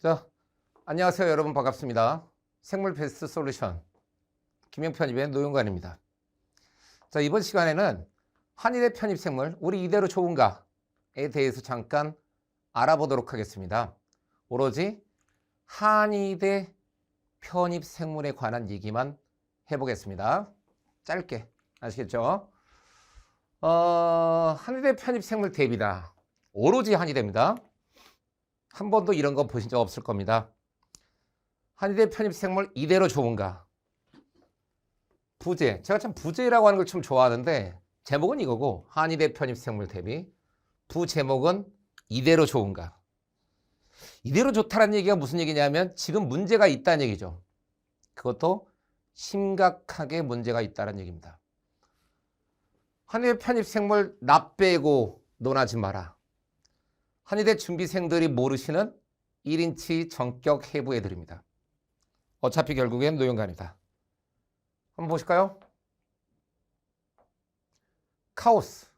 자, 안녕하세요 여러분, 반갑습니다. 생물 베스트 솔루션 김영편입의 노영관입니다. 자, 이번 시간에는 한의대 편입생물 우리 이대로 좋은가에 대해서 잠깐 알아보도록 하겠습니다. 오로지 한의대 편입생물에 관한 얘기만 해보겠습니다. 짧게, 아시겠죠? 한의대 편입생물 대비다. 오로지 한의대입니다. 한 번도 이런 거 보신 적 없을 겁니다. 한의대 편입생물 이대로 좋은가? 부제. 제가 참 부제라고 하는 걸 좀 좋아하는데 제목은 이거고, 한의대 편입생물 대비. 부제목은 이대로 좋은가? 이대로 좋다는 얘기가 무슨 얘기냐면 지금 문제가 있다는 얘기죠. 그것도 심각하게 문제가 있다는 얘기입니다. 한의대 편입생물 나 빼고 논하지 마라. 한의대 준비생들이 모르시는 1인치 전격 해부해드립니다. 어차피 결국엔 노영관이다. 한번 보실까요? 카오스.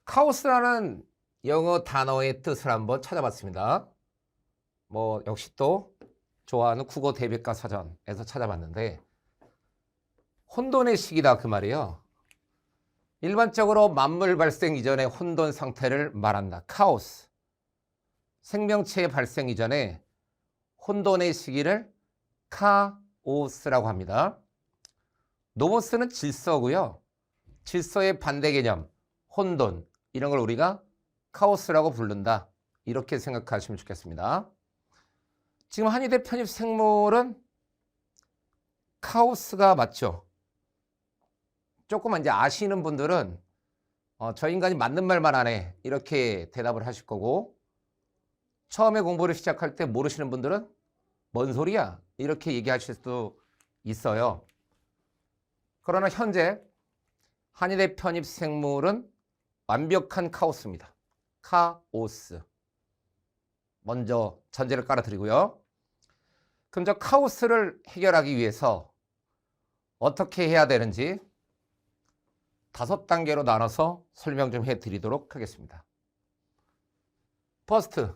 카오스라는 영어 단어의 뜻을 한번 찾아봤습니다. 역시 또 좋아하는 국어 대백과 사전에서 찾아봤는데, 혼돈의 시기다 그 말이에요. 일반적으로 만물 발생 이전의 혼돈 상태를 말한다. 카오스. 생명체의 발생 이전에 혼돈의 시기를 카오스라고 합니다. 노모스는 질서고요. 질서의 반대 개념, 혼돈, 이런 걸 우리가 카오스라고 부른다. 이렇게 생각하시면 좋겠습니다. 지금 한의대 편입 생물은 카오스가 맞죠? 조금 이제 아시는 분들은 저 인간이 맞는 말만 하네 이렇게 대답을 하실 거고, 처음에 공부를 시작할 때 모르시는 분들은 뭔 소리야 이렇게 얘기하실 수도 있어요. 그러나 현재 한의대 편입 생물은 완벽한 카오스입니다. 카오스. 먼저 전제를 깔아드리고요. 그럼 저 카오스를 해결하기 위해서 어떻게 해야 되는지 5단계로 나눠서 설명 좀 해드리도록 하겠습니다. 퍼스트,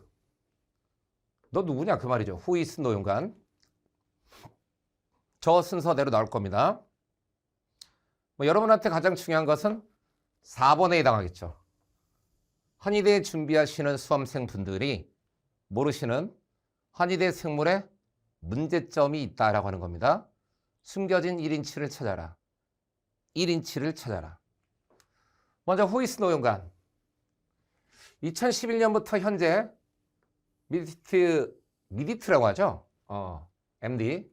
너 누구냐 그 말이죠. 후이스 노영관. 저 순서대로 나올 겁니다. 여러분한테 가장 중요한 것은 4번에 해당하겠죠. 한의대 준비하시는 수험생분들이 모르시는 한의대 생물에 문제점이 있다라고 하는 겁니다. 숨겨진 1인치를 찾아라. 1인치를 찾아라. 먼저 후이스 노영관. 2011년부터 현재 미디트라고 하죠. MD.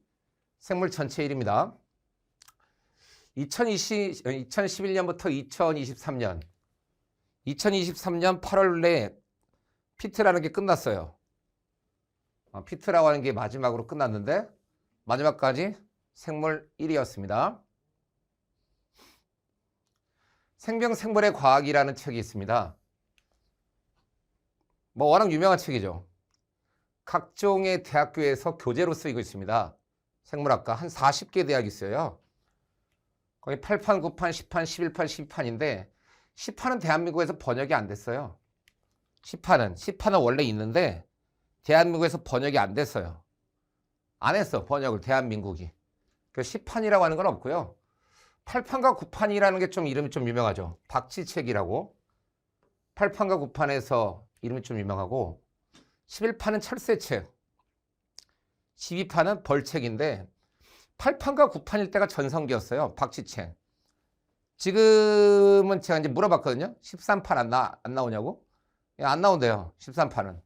생물 전체 1입니다. 2011년부터 2023년 8월에 피트라는 게 끝났어요. 피트라고 하는 게 마지막으로 끝났는데 마지막까지 생물 1위였습니다. 생명생물의 과학이라는 책이 있습니다. 워낙 유명한 책이죠. 각종의 대학교에서 교재로 쓰이고 있습니다. 생물학과 한 40개 대학이 있어요. 거기 8판, 9판, 10판, 11판, 12판인데 10판은 대한민국에서 번역이 안 됐어요. 10판은 원래 있는데 대한민국에서 번역이 안 됐어요. 안 했어, 번역을 대한민국이. 그 10판이라고 하는 건 없고요. 8판과 9판이라는 게 이름이 좀 유명하죠. 박지책이라고. 8판과 9판에서 이름이 좀 유명하고, 11판은 철새책, 12판은 벌책인데 8판과 9판일 때가 전성기였어요. 박지책. 지금은 제가 이제 물어봤거든요. 13판 안 나오냐고? 안 나온대요. 13판은.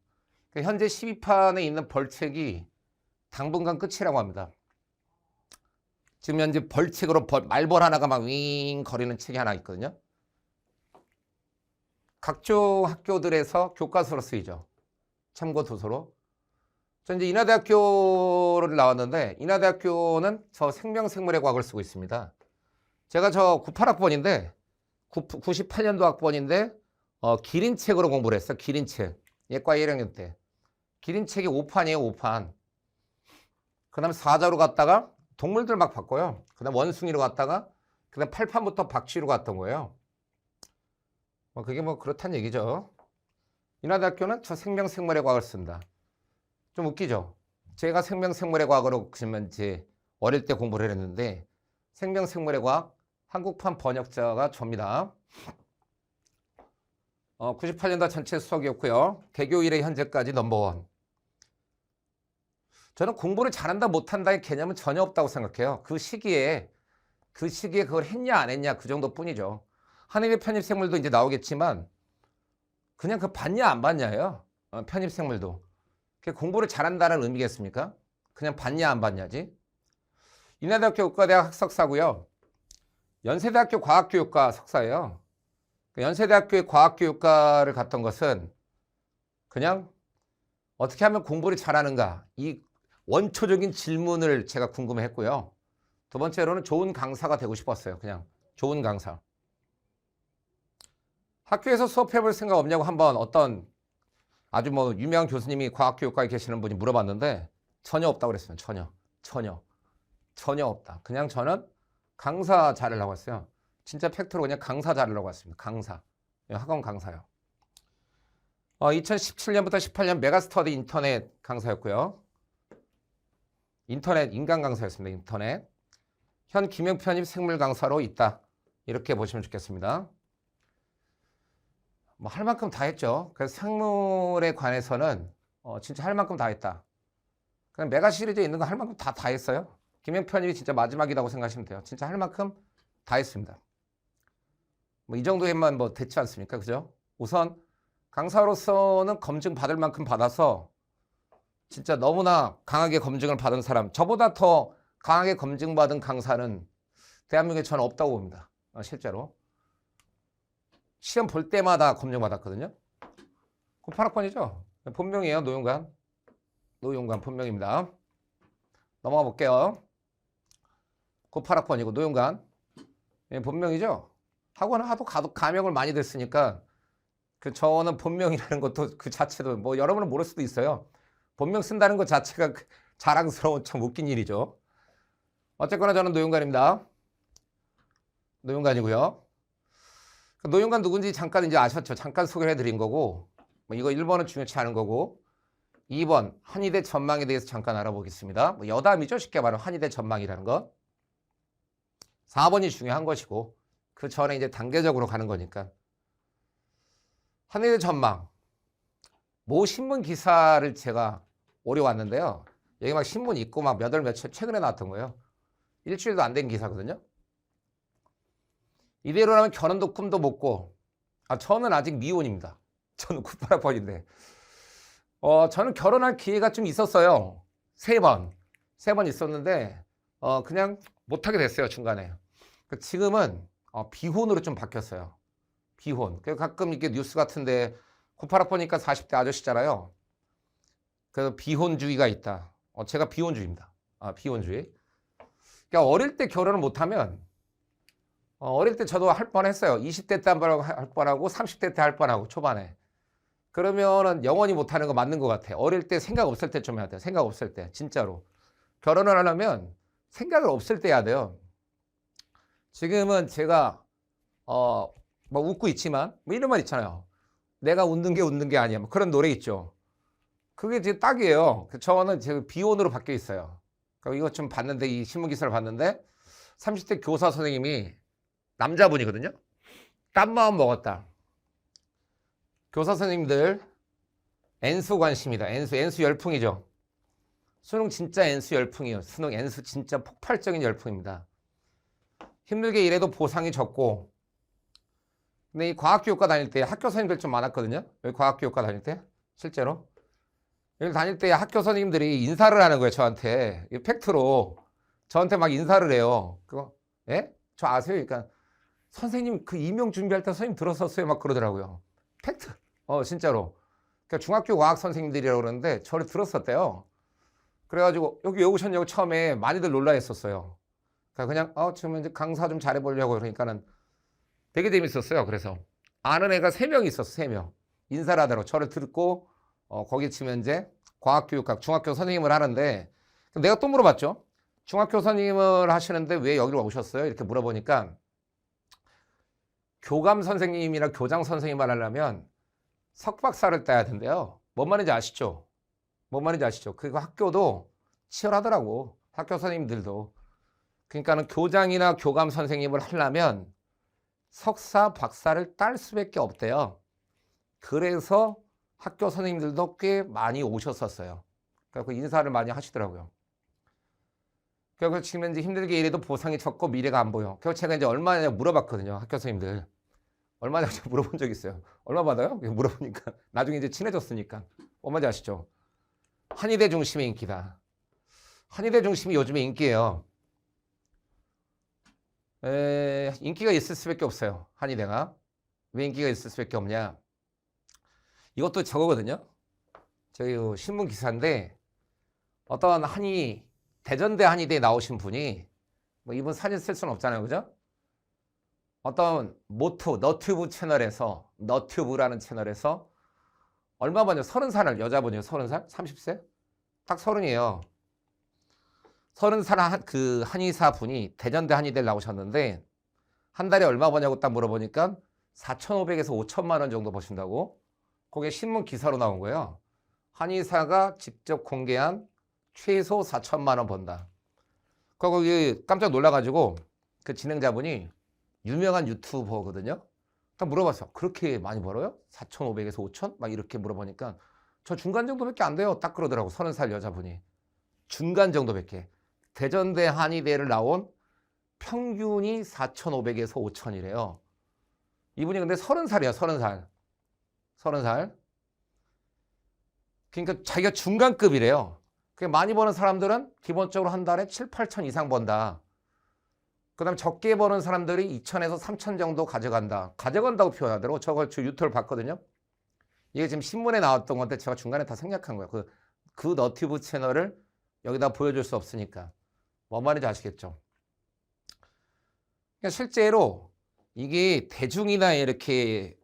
현재 12판에 있는 벌책이 당분간 끝이라고 합니다. 지금 현재 벌책으로 말벌 하나가 막 윙 거리는 책이 하나 있거든요. 각종 학교들에서 교과서로 쓰이죠. 참고 도서로. 저 이제 인하대학교를 나왔는데, 인하대학교는 저 생명생물의 과학을 쓰고 있습니다. 제가 저 98학번인데 98년도 학번인데 기린책으로 공부를 했어요. 기린책. 예과 1학년 때. 기린책이 5판이에요. 5판. 그 다음에 사자로 갔다가 동물들 막 바꿔요. 그 다음 원숭이로 갔다가 그 다음 8판부터 박쥐로 갔던 거예요. 그게 그렇다는 얘기죠. 인하대학교는 저 생명생물의 과학을 쓴다. 좀 웃기죠? 제가 생명생물의 과학으로 그러면 이제 어릴 때 공부를 했는데 생명생물의 과학 한국판 번역자가 접니다. 98년도 전체 수석이었고요. 개교 이래 현재까지 넘버원. 저는 공부를 잘한다 못한다의 개념은 전혀 없다고 생각해요. 그 시기에 그걸 했냐 안 했냐 그 정도뿐이죠. 한일의 편입생물도 이제 나오겠지만 그냥 그 봤냐 안 봤냐예요. 편입생물도. 공부를 잘한다는 의미겠습니까? 그냥 봤냐 안 봤냐지. 인하대학교 의과대학 학석사고요. 연세대학교 과학교육과 석사예요. 연세대학교의 과학교육과를 갔던 것은 그냥 어떻게 하면 공부를 잘하는가 이 원초적인 질문을 제가 궁금해했고요. 두 번째로는 좋은 강사가 되고 싶었어요. 그냥 좋은 강사. 학교에서 수업해볼 생각 없냐고 한번 어떤 아주 유명한 교수님이 과학교육과에 계시는 분이 물어봤는데 전혀 없다고 그랬어요. 전혀 없다. 그냥 저는 강사 자르려고 했어요. 진짜 팩트로 그냥 강사 자르려고 했습니다. 강사. 학원 강사요. 2017년부터 18년 메가스터디 인터넷 강사였고요. 인터넷 인간 강사였습니다. 인터넷. 현 김영편입 생물 강사로 있다. 이렇게 보시면 좋겠습니다. 할 만큼 다 했죠. 그래서 생물에 관해서는 진짜 할 만큼 다 했다. 그냥 메가 시리즈에 있는 거 할 만큼 다 했어요. 김영편입이 진짜 마지막이라고 생각하시면 돼요. 진짜 할 만큼 다 했습니다. 이 정도에만 됐지 않습니까? 그죠? 우선 강사로서는 검증 받을 만큼 받아서 진짜 너무나 강하게 검증을 받은 사람, 저보다 더 강하게 검증받은 강사는 대한민국에 저는 없다고 봅니다. 실제로. 시험 볼 때마다 검증받았거든요. 98학번이죠? 본명이에요. 노용관 본명입니다. 넘어가 볼게요. 98학번이고 노용관. 본명이죠? 학원은 하도 가명을 많이 됐으니까 저는 본명이라는 것도 그 자체도 여러분은 모를 수도 있어요. 본명 쓴다는 것 자체가 자랑스러운 참 웃긴 일이죠. 어쨌거나 저는 노용관입니다. 노용관이고요. 노용관 누군지 잠깐 이제 아셨죠? 잠깐 소개를 해드린 거고 이거 1번은 중요치 않은 거고 2번 한의대 전망에 대해서 잠깐 알아보겠습니다. 여담이죠. 쉽게 말하면 한의대 전망이라는 거. 4번이 중요한 것이고 그 전에 이제 단계적으로 가는 거니까. 한의대 전망. 모 신문 기사를 제가 오려왔는데요. 여기 막 신문 있고 막 몇 월 며칠 최근에 나왔던 거예요. 일주일도 안 된 기사거든요. 이대로라면 결혼도 꿈도 못 꿔. 저는 아직 미혼입니다. 저는 98학번인데. 저는 결혼할 기회가 좀 있었어요. 3번 있었는데 그냥 못하게 됐어요. 중간에. 지금은 비혼으로 좀 바뀌었어요. 비혼. 가끔 이렇게 뉴스 같은데 98학번이니까 40대 아저씨잖아요. 그래서 비혼주의가 있다. 제가 비혼주의입니다. 비혼주의. 그러니까 어릴 때 결혼을 못하면 어릴 때 저도 할 뻔했어요. 20대 때 할 뻔하고 30대 때 할 뻔하고 초반에. 그러면은 영원히 못하는 거 맞는 것 같아요. 어릴 때 생각 없을 때 좀 해야 돼요. 생각 없을 때 진짜로. 결혼을 하려면 생각을 없을 때 해야 돼요. 지금은 제가 웃고 있지만 이런 말 있잖아요. 내가 웃는 게 아니야. 그런 노래 있죠. 그게 지금 딱이에요. 저는 지금 비혼으로 바뀌어 있어요. 이거 좀 봤는데 이 신문 기사를 봤는데 30대 교사 선생님이 남자분이거든요. 딴 마음 먹었다. 교사 선생님들 N수 관심이다. N수 열풍이죠. 수능 진짜 N수 열풍이에요. 수능 N수 진짜 폭발적인 열풍입니다. 힘들게 일해도 보상이 적고. 근데 이 과학교육과 다닐 때 학교 선생님들 좀 많았거든요. 여기 과학교육과 다닐 때 실제로. 여기 다닐 때 학교 선생님들이 인사를 하는 거예요. 저한테. 팩트로. 저한테 막 인사를 해요. 그거 예? 저 아세요? 그러니까 선생님 그 임용 준비할 때 선생님 들었었어요. 막 그러더라고요. 팩트. 진짜로. 그러니까 중학교 과학 선생님들이라고 그러는데 저를 들었었대요. 그래가지고 여기 왜 오셨냐고 처음에 많이들 놀라했었어요. 그러니까 그냥 지금 이제 강사 좀 잘해보려고 그러니까는 되게 재밌었어요. 그래서 아는 애가 3명 있었어. 3명. 인사를 하더라고. 저를 듣고 거기 치면 이제 과학교육학 중학교 선생님을 하는데 내가 또 물어봤죠. 중학교 선생님을 하시는데 왜 여기로 오셨어요? 이렇게 물어보니까 교감 선생님이나 교장 선생님을 하려면 석박사를 따야 된대요. 뭔 말인지 아시죠? 뭔 말인지 아시죠? 그리고 학교도 치열하더라고. 학교 선생님들도. 그러니까는 교장이나 교감 선생님을 하려면 석사, 박사를 딸 수밖에 없대요. 그래서 학교 선생님들도 꽤 많이 오셨었어요. 그래서 인사를 많이 하시더라고요. 그래서 지금 이제 힘들게 일해도 보상이 적고 미래가 안 보여. 그래서 제가 이제 얼마냐 물어봤거든요. 학교 선생님들. 얼마냐고 물어본 적 있어요. 얼마 받아요? 물어보니까 나중에 이제 친해졌으니까. 얼마인지 아시죠? 한의대 중심의 인기다. 한의대 중심이 요즘에 인기예요. 인기가 있을 수밖에 없어요. 한의대가. 왜 인기가 있을 수밖에 없냐? 이것도 저거거든요. 저희 신문 기사인데 어떤 대전대 한의대에 나오신 분이 뭐 이분 사진 쓸 수는 없잖아요. 그죠? 어떤 너튜브 채널에서 너튜브라는 채널에서 얼마 번요? 30살 여자분이요. 30살? 30세? 딱 30이에요. 30살 그 한의사 분이 대전대 한의대를 나오셨는데 한 달에 얼마 버냐고 딱 물어보니까 4,500에서 5천만 원 정도 버신다고. 그게 신문 기사로 나온 거예요. 한의사가 직접 공개한 최소 4천만 원 번다. 거기 깜짝 놀라가지고 그 진행자분이 유명한 유튜버거든요. 딱 물어봤어. 그렇게 많이 벌어요? 4,500에서 5천? 막 이렇게 물어보니까 저 중간 정도밖에 안 돼요. 딱 그러더라고. 30살 여자분이. 중간 정도밖에. 대전대 한의대를 나온 평균이 4,500에서 5천이래요. 이분이 근데 30살이야. 30살. 30살. 그러니까 자기가 중간급이래요. 많이 버는 사람들은 기본적으로 한 달에 7, 8천 이상 번다. 그 다음에 적게 버는 사람들이 2천에서 3천 정도 가져간다. 가져간다고 표현하더라고. 저걸 저 유튜브를 봤거든요. 이게 지금 신문에 나왔던 건데 제가 중간에 다 생략한 거예요. 그 너튜브 채널을 여기다 보여줄 수 없으니까. 뭔 말인지 아시겠죠? 그러니까 실제로 이게 대중이나 이렇게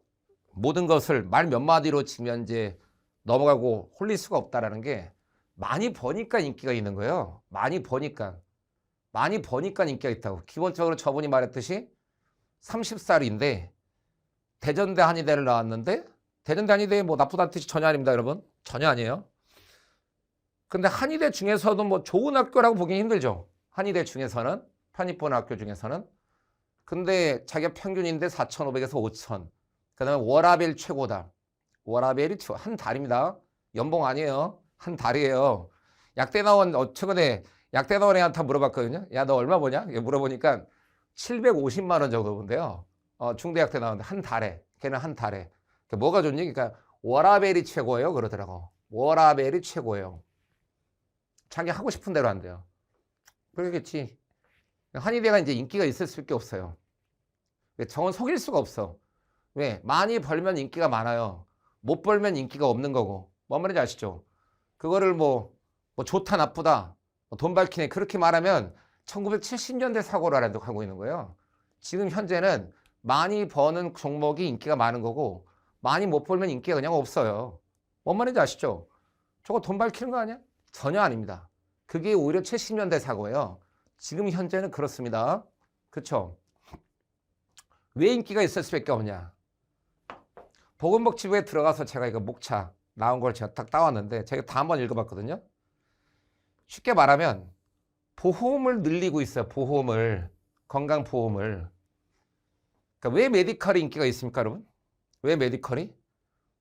모든 것을 말 몇 마디로 치면 이제 넘어가고 홀릴 수가 없다라는 게 많이 버니까 인기가 있는 거예요. 많이 버니까 인기가 있다고. 기본적으로 저분이 말했듯이 30살인데 대전대 한의대를 나왔는데 대전대 한의대 뭐 나쁘다는 뜻이 전혀 아닙니다, 여러분. 전혀 아니에요. 근데 한의대 중에서도 뭐 좋은 학교라고 보기 힘들죠. 한의대 중에서는 편입 보는 학교 중에서는. 근데 자기가 평균인데 4,500에서 5천. 그 다음에 워라벨 최고다. 워라벨이 한 달입니다. 연봉 아니에요. 한 달이에요. 약대나원 최근에 약대나원 애한테 물어봤거든요. 야, 너 얼마 버냐? 물어보니까 750만 원 정도 본대요. 중대약대 나오는데 한 달에. 걔는 한 달에. 뭐가 좋니? 그러니까 워라벨이 최고예요. 그러더라고. 워라벨이 최고예요. 자기 하고 싶은 대로 안 돼요. 그러겠지. 한의대가 이제 인기가 있을 수밖에 없어요. 정은 속일 수가 없어. 왜? 많이 벌면 인기가 많아요. 못 벌면 인기가 없는 거고. 뭔 말인지 아시죠? 그거를 뭐 좋다 나쁘다 돈 밝히네 그렇게 말하면 1970년대 사고라고 하고 있는 거예요. 지금 현재는 많이 버는 종목이 인기가 많은 거고 많이 못 벌면 인기가 그냥 없어요. 뭔 말인지 아시죠? 저거 돈 밝히는 거 아니야? 전혀 아닙니다. 그게 오히려 70년대 사고예요. 지금 현재는 그렇습니다. 그렇죠? 왜 인기가 있을 수밖에 없냐? 보건복지부에 들어가서 제가 이거 목차 나온 걸 제가 딱 따왔는데 제가 다 한번 읽어봤거든요. 쉽게 말하면 보험을 늘리고 있어요. 보험을. 건강보험을. 그러니까 왜 메디컬이 인기가 있습니까, 여러분? 왜 메디컬이?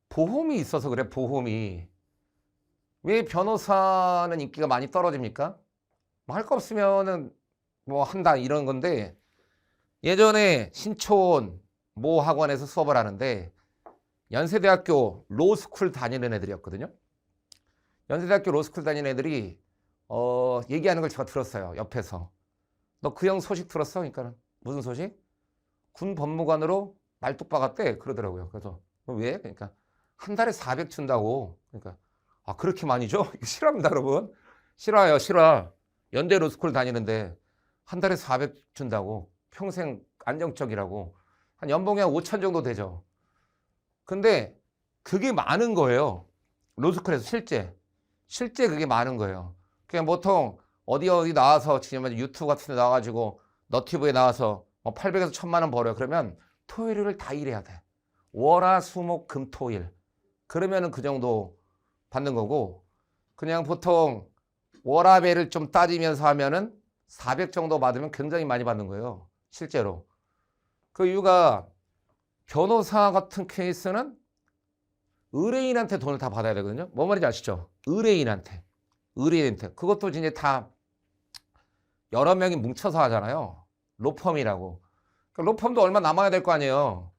보험이 있어서 그래, 보험이. 왜 변호사는 인기가 많이 떨어집니까? 뭐 할 거 없으면은 뭐 한다 이런 건데 예전에 신촌 모 학원에서 수업을 하는데 연세대학교 로스쿨 다니는 애들이었거든요. 연세대학교 로스쿨 다니는 애들이 얘기하는 걸 제가 들었어요. 옆에서. 너 그 형 소식 들었어? 그러니까 무슨 소식? 군 법무관으로 말뚝 박았대. 그러더라고요. 그래서 왜? 그러니까 한 달에 400 준다고. 그러니까 아 그렇게 많이 줘? 이거 싫어합니다, 여러분. 싫어요, 싫어. 연대 로스쿨 다니는데 한 달에 400 준다고. 평생 안정적이라고. 한 연봉이 한 5천 정도 되죠. 근데 그게 많은 거예요. 로스쿨에서 실제 그게 많은 거예요. 그냥 보통 어디 나와서 지금 유튜브 같은 데 나와가지고 너튜브에 나와서 800에서 1000만 원 벌어요. 그러면 토요일을 다 일해야 돼. 월, 화, 수, 목, 금, 토, 일. 그러면은 그 정도 받는 거고 그냥 보통 워라밸을 좀 따지면서 하면은 400 정도 받으면 굉장히 많이 받는 거예요. 실제로. 그 이유가 변호사 같은 케이스는 의뢰인한테 돈을 다 받아야 되거든요. 뭔 말인지 아시죠? 의뢰인한테. 그것도 이제 다 여러 명이 뭉쳐서 하잖아요. 로펌이라고. 그러니까 로펌도 얼마 남아야 될 거 아니에요.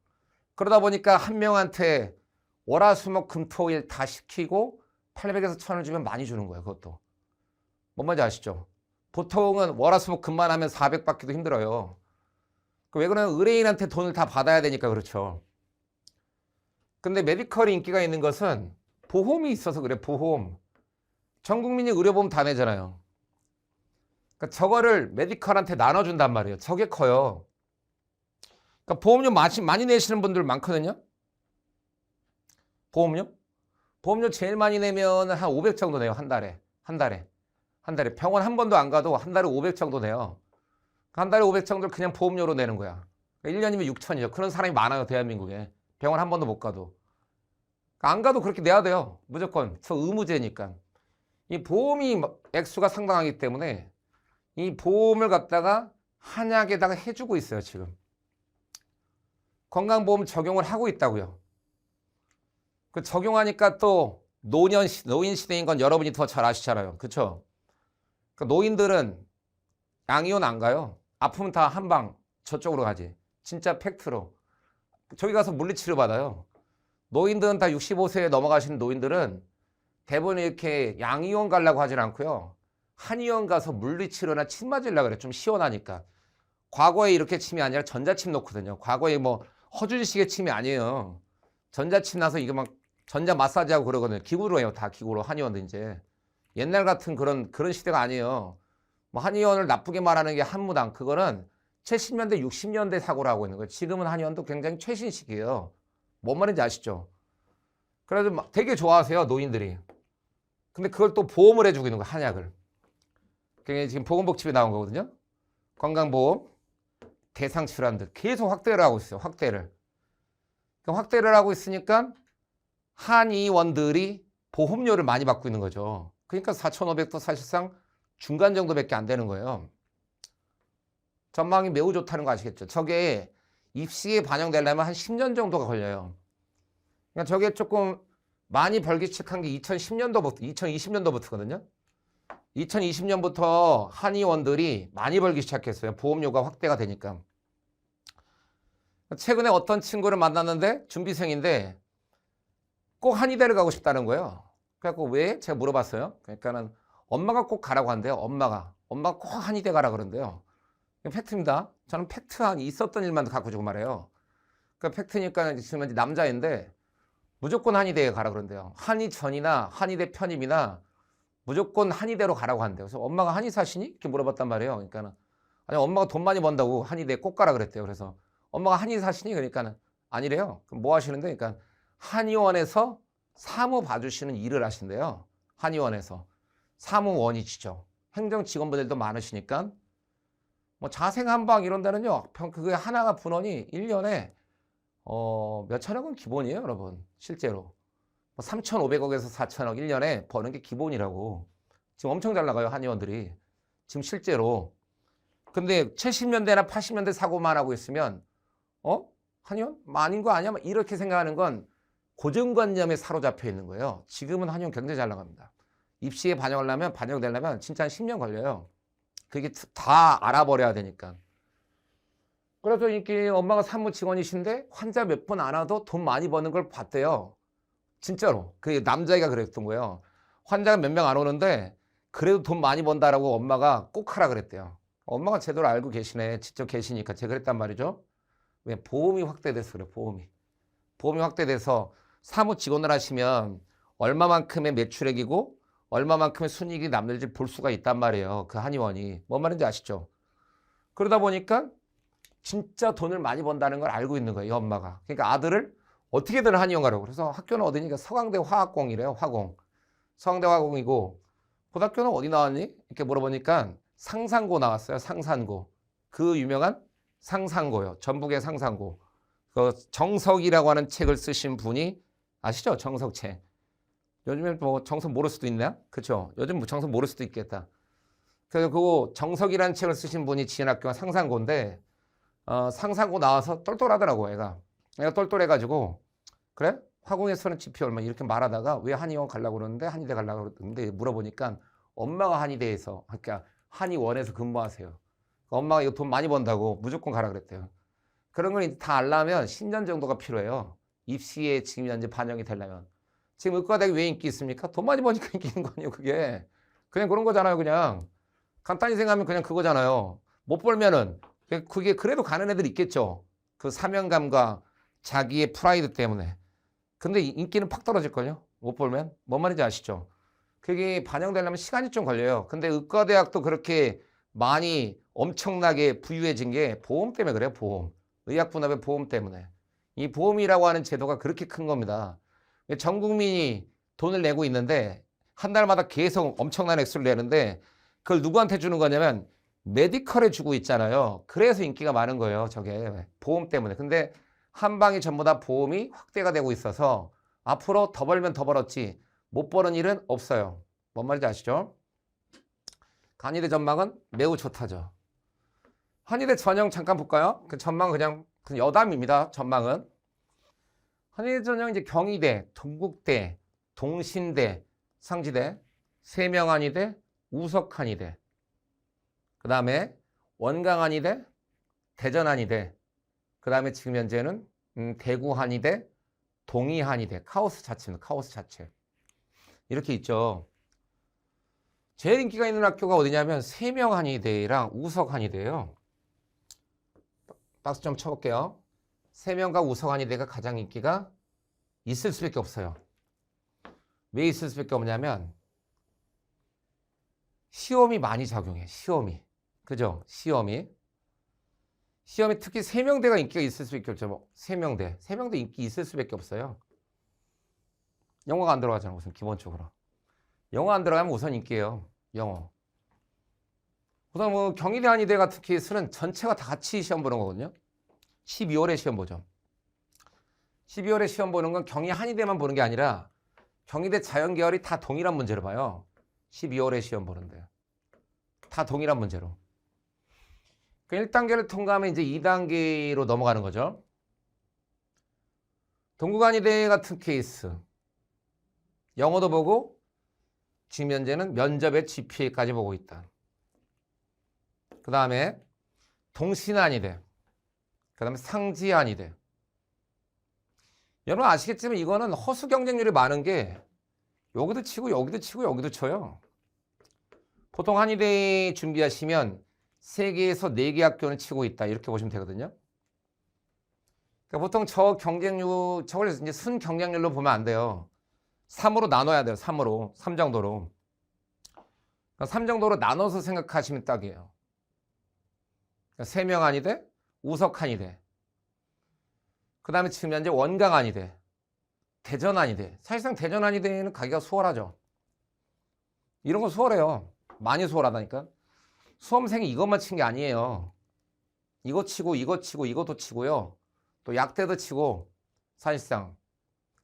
그러다 보니까 한 명한테 월화수목금토일 다 시키고 800에서 1000을 주면 많이 주는 거예요. 그것도. 뭔 말인지 아시죠? 보통은 월화수목금만 하면 400 받기도 힘들어요. 왜 그러냐면 의뢰인한테 돈을 다 받아야 되니까 그렇죠. 근데 메디컬이 인기가 있는 것은 보험이 있어서 그래. 보험. 전 국민이 의료보험 다 내잖아요. 그러니까 저거를 메디컬한테 나눠준단 말이에요. 저게 커요. 그러니까 보험료 많이 내시는 분들 많거든요. 보험료? 보험료 제일 많이 내면 한 500 정도 내요. 한 달에. 병원 한 번도 안 가도 한 달에 500 정도 내요. 한 달에 500 정도를 그냥 보험료로 내는 거야. 1년이면 6천이죠. 그런 사람이 많아요. 대한민국에. 병원 한 번도 못 가도. 안 가도 그렇게 내야 돼요. 무조건. 저 의무제니까. 이 보험이 액수가 상당하기 때문에 이 보험을 갖다가 한약에다가 해주고 있어요. 지금. 건강보험 적용을 하고 있다고요. 그 적용하니까 또 노인 시대인 건 여러분이 더 잘 아시잖아요. 그렇죠? 그 노인들은 양이온 안 가요. 아프면 다 한방 저쪽으로 가지. 진짜 팩트로. 저기 가서 물리치료 받아요. 노인들은 다 65세에 넘어가신 노인들은 대부분 이렇게 양이온 가려고 하진 않고요. 한의원 가서 물리치료나 침 맞으려고 그래. 좀 시원하니까. 과거에 이렇게 침이 아니라 전자침 놓거든요. 과거에 뭐 허준식의 침이 아니에요. 전자침 나서 이게 막 전자 마사지하고 그러거든요. 기구로 해요. 다 기구로 한의원도 이제. 옛날 같은 그런 시대가 아니에요. 뭐 한의원을 나쁘게 말하는 게 한무당. 그거는 70년대, 60년대 사고를 하고 있는 거예요. 지금은 한의원도 굉장히 최신식이에요. 뭔 말인지 아시죠? 그래서 막 되게 좋아하세요. 노인들이. 근데 그걸 또 보험을 해주고 있는 거예요. 한약을. 그게 지금 보건복지부에 나온 거거든요. 건강보험, 대상질환들 계속 확대를 하고 있어요. 확대를 하고 있으니까 한의원들이 보험료를 많이 받고 있는 거죠. 그러니까 4,500도 사실상 중간 정도밖에 안 되는 거예요. 전망이 매우 좋다는 거 아시겠죠? 저게 입시에 반영되려면 한 10년 정도가 걸려요. 그러니까 저게 조금 많이 벌기 시작한 게 2020년도부터거든요. 2020년부터 한의원들이 많이 벌기 시작했어요. 보험료가 확대가 되니까. 최근에 어떤 친구를 만났는데 준비생인데 꼭 한의대를 가고 싶다는 거예요. 그래갖고 왜? 제가 물어봤어요. 그러니까는 엄마가 꼭 가라고 한대요. 엄마가 꼭 한의대 가라 그런대요. 팩트입니다. 저는 팩트한 있었던 일만 갖고 주고 말해요. 그 팩트니까 지금 남자인데 무조건 한의대에 가라 그런대요. 한의전이나 한의대 편입이나 무조건 한의대로 가라고 한대요. 그래서 엄마가 한의사시니? 이렇게 물어봤단 말이에요. 그러니까는 아니 엄마가 돈 많이 번다고 한의대에 꼭 가라 그랬대요. 그래서 엄마가 한의사시니? 그러니까는 아니래요. 그럼 뭐 하시는데? 그러니까 한의원에서 사무 봐주시는 일을 하신대요. 한의원에서 사무원이시죠. 행정 직원분들도 많으시니까 뭐 자생한방 이런 데는요. 그게 하나가 분원이 1년에 몇천억은 기본이에요, 여러분. 실제로. 3,500억에서 4천억 1년에 버는 게 기본이라고. 지금 엄청 잘 나가요, 한의원들이. 지금 실제로. 근데 70년대나 80년대 사고만 하고 있으면 한의원? 아닌 거 아니야? 이렇게 생각하는 건 고정관념에 사로잡혀 있는 거예요. 지금은 한의원 굉장히 잘 나갑니다. 입시에 반영되려면 진짜 한 10년 걸려요. 그게 다 알아버려야 되니까. 그래서 이렇게 엄마가 산무 직원이신데 환자 몇 분 안 와도 돈 많이 버는 걸 봤대요. 진짜로. 그 남자애가 그랬던 거예요. 환자가 몇 명 안 오는데 그래도 돈 많이 번다라고 엄마가 꼭 하라 그랬대요. 엄마가 제대로 알고 계시네. 직접 계시니까 제가 그랬단 말이죠. 왜? 보험이 확대돼서 그래요. 보험이 확대돼서 사무 직원을 하시면 얼마만큼의 매출액이고 얼마만큼의 순이익이 남는지 볼 수가 있단 말이에요. 그 한의원이. 뭔 말인지 아시죠? 그러다 보니까 진짜 돈을 많이 번다는 걸 알고 있는 거예요. 이 엄마가. 그러니까 아들을 어떻게든 한의원 가라고. 그래서 학교는 어디니까 서강대 화학공이래요. 화공. 서강대 화공이고 고등학교는 어디 나왔니? 이렇게 물어보니까 상산고 나왔어요. 상산고. 그 유명한 상산고요. 전북의 상산고. 그 정석이라고 하는 책을 쓰신 분이 아시죠? 정석책. 요즘엔 뭐 정석 모를 수도 있나? 그쵸? 요즘 뭐 정석 모를 수도 있겠다. 그래서 그 정석이라는 책을 쓰신 분이 지은 학교가 상산고인데 상산고 나와서 똘똘하더라고 애가 똘똘해가지고 그래? 화공에서는 GPA 얼마 이렇게 말하다가 왜 한의원 가려고 그러는데 한의대 가려고 그러는데 물어보니까 엄마가 한의대에서 그러니까 한의원에서 근무하세요. 엄마가 이거 돈 많이 번다고 무조건 가라 그랬대요. 그런 걸 다 알려면 10년 정도가 필요해요. 입시에 지금 현재 반영이 되려면. 지금 의과대학이 왜 인기 있습니까? 돈 많이 버니까 인기 있는 거 아니에요 그게. 그냥 그런 거잖아요 그냥. 간단히 생각하면 그냥 그거잖아요. 못 벌면은 그게 그래도 가는 애들 있겠죠. 그 사명감과 자기의 프라이드 때문에. 근데 인기는 팍 떨어질걸요. 못 벌면. 뭔 말인지 아시죠? 그게 반영되려면 시간이 좀 걸려요. 근데 의과대학도 그렇게 많이 엄청나게 부유해진 게 보험 때문에 그래요. 보험. 의약분업의 보험 때문에. 이 보험이라고 하는 제도가 그렇게 큰 겁니다. 전 국민이 돈을 내고 있는데 한 달마다 계속 엄청난 액수를 내는데 그걸 누구한테 주는 거냐면 메디컬에 주고 있잖아요. 그래서 인기가 많은 거예요. 저게 보험 때문에. 근데 한 방이 전부 다 보험이 확대가 되고 있어서 앞으로 더 벌면 더 벌었지 못 버는 일은 없어요. 뭔 말인지 아시죠? 한의대 전망은 매우 좋다죠. 한의대 전형 잠깐 볼까요? 그 전망은 그냥 여담입니다. 전망은. 한의대 전형 이제 경희대, 동국대, 동신대, 상지대, 세명한의대, 우석한의대. 그 다음에 원광한의대, 대전한의대. 그 다음에 지금 현재는 대구한의대, 동의한의대. 카오스 자체입니다. 카오스 자체. 이렇게 있죠. 제일 인기가 있는 학교가 어디냐면 세명한의대랑 우석한의대예요. 박수 좀 쳐볼게요. 세명과 우석한의대가 가장 인기가 있을 수밖에 없어요. 왜 있을 수밖에 없냐면 시험이 많이 작용해. 시험이. 그죠? 시험이 특히 세명대가 인기가 있을 수밖에 없죠. 세명대 인기 있을 수밖에 없어요. 영어가 안 들어가잖아. 우선 기본적으로. 영어 안 들어가면 우선 인기예요. 영어. 그다음 뭐 경희대 한의대 같은 케이스는 전체가 다 같이 시험 보는 거거든요. 12월에 시험 보죠. 12월에 시험 보는 건 경희 한의대만 보는 게 아니라 경희대 자연계열이 다 동일한 문제를 봐요. 12월에 시험 보는데. 다 동일한 문제로. 1단계를 통과하면 이제 2단계로 넘어가는 거죠. 동국한의대 같은 케이스. 영어도 보고 지금 현재는 면접의 GPA까지 보고 있다. 그 다음에 동신한의대. 그 다음에 상지한의대. 여러분 아시겠지만 이거는 허수 경쟁률이 많은 게 여기도 치고 여기도 치고 여기도 쳐요. 보통 한의대 준비하시면 3개에서 4개 학교는 치고 있다. 이렇게 보시면 되거든요. 그러니까 보통 저걸 이제 순 경쟁률로 보면 안 돼요. 3으로 나눠야 돼요. 3으로. 3 정도로. 3 정도로 나눠서 생각하시면 딱이에요. 그러니까 세명한의대, 우석한의대. 그 다음에 지금 현재 원광한의대, 대전한의대. 사실상 대전한의대는 가기가 수월하죠. 이런 거 수월해요. 많이 수월하다니까. 수험생이 이것만 친 게 아니에요. 이거 치고 이거 치고 이것도 치고요. 또 약대도 치고 사실상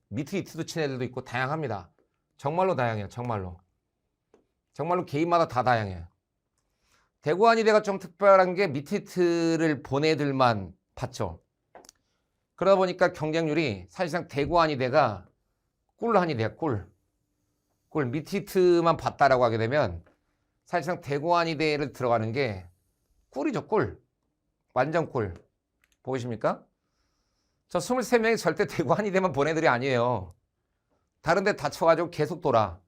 미트리트도 친 애들도 있고 다양합니다. 정말로 다양해요. 정말로 개인마다 다 다양해요. 대구한의대가 좀 특별한 게 미트리트를 본 애들만 봤죠. 그러다 보니까 경쟁률이 사실상 대구한의대가 꿀한의대야. 꿀 미트리트만 봤다라고 하게 되면 사실상 대구한의대를 들어가는 게 꿀이죠. 꿀. 완전 꿀. 보이십니까? 저 23명이 절대 대구한의대만 본 애들이 아니에요. 다른 데 다쳐가지고 계속 돌아.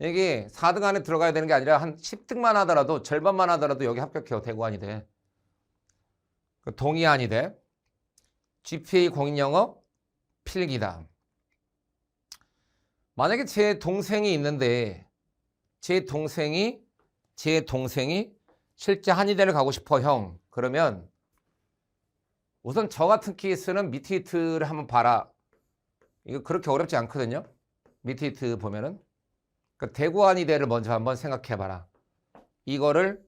이게 4등 안에 들어가야 되는 게 아니라 한 10등만 하더라도 절반만 하더라도 여기 합격해요. 대구한의대. 동의한의대. GPA 공인영어 필기다. 만약에 제 동생이 있는데 제 동생이 실제 한의대를 가고 싶어 형. 그러면 우선 저 같은 케이스는 미트리트를 한번 봐라. 이거 그렇게 어렵지 않거든요. 미트리트 보면은. 그러니까 대구한의대를 먼저 한번 생각해봐라. 이거를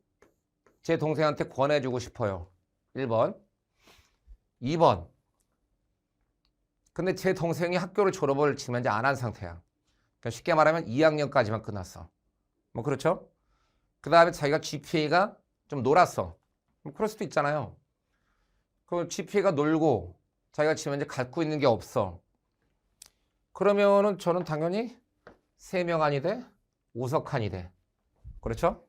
제 동생한테 권해주고 싶어요. 1번. 2번. 근데 제 동생이 학교를 졸업을 지금 현재 안 한 상태야. 그러니까 쉽게 말하면 2학년까지만 끝났어. 뭐 그렇죠? 그 다음에 자기가 GPA가 좀 놀았어. 뭐 그럴 수도 있잖아요. 그 GPA가 놀고 자기가 지금 이제 갖고 있는 게 없어. 그러면은 저는 당연히 세명안이 돼, 오석한이 돼. 그렇죠?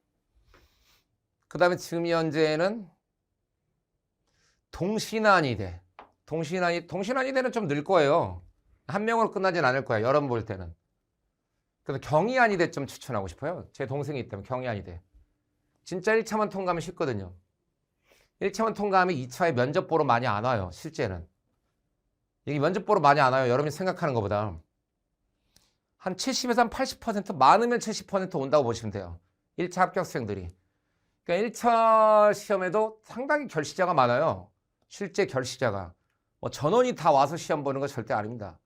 그 다음에 지금 현재는 동신안이 돼. 동신안이 되는 좀 늘 거예요. 한 명으로 끝나진 않을 거야. 여러분 볼 때는. 그래서 경희안이 돼 좀 추천하고 싶어요. 제 동생이 있다면 경희안이 돼. 진짜 1차만 통과하면 쉽거든요. 1차만 통과하면 2차에 면접 보러 많이 안 와요. 실제는. 이게 면접 보러 많이 안 와요. 여러분이 생각하는 것보다. 한 70에서 한 80%, 많으면 70% 온다고 보시면 돼요. 1차 합격생들이. 그러니까 1차 시험에도 상당히 결시자가 많아요. 실제 결시자가. 뭐 전원이 다 와서 시험 보는 거 절대 아닙니다.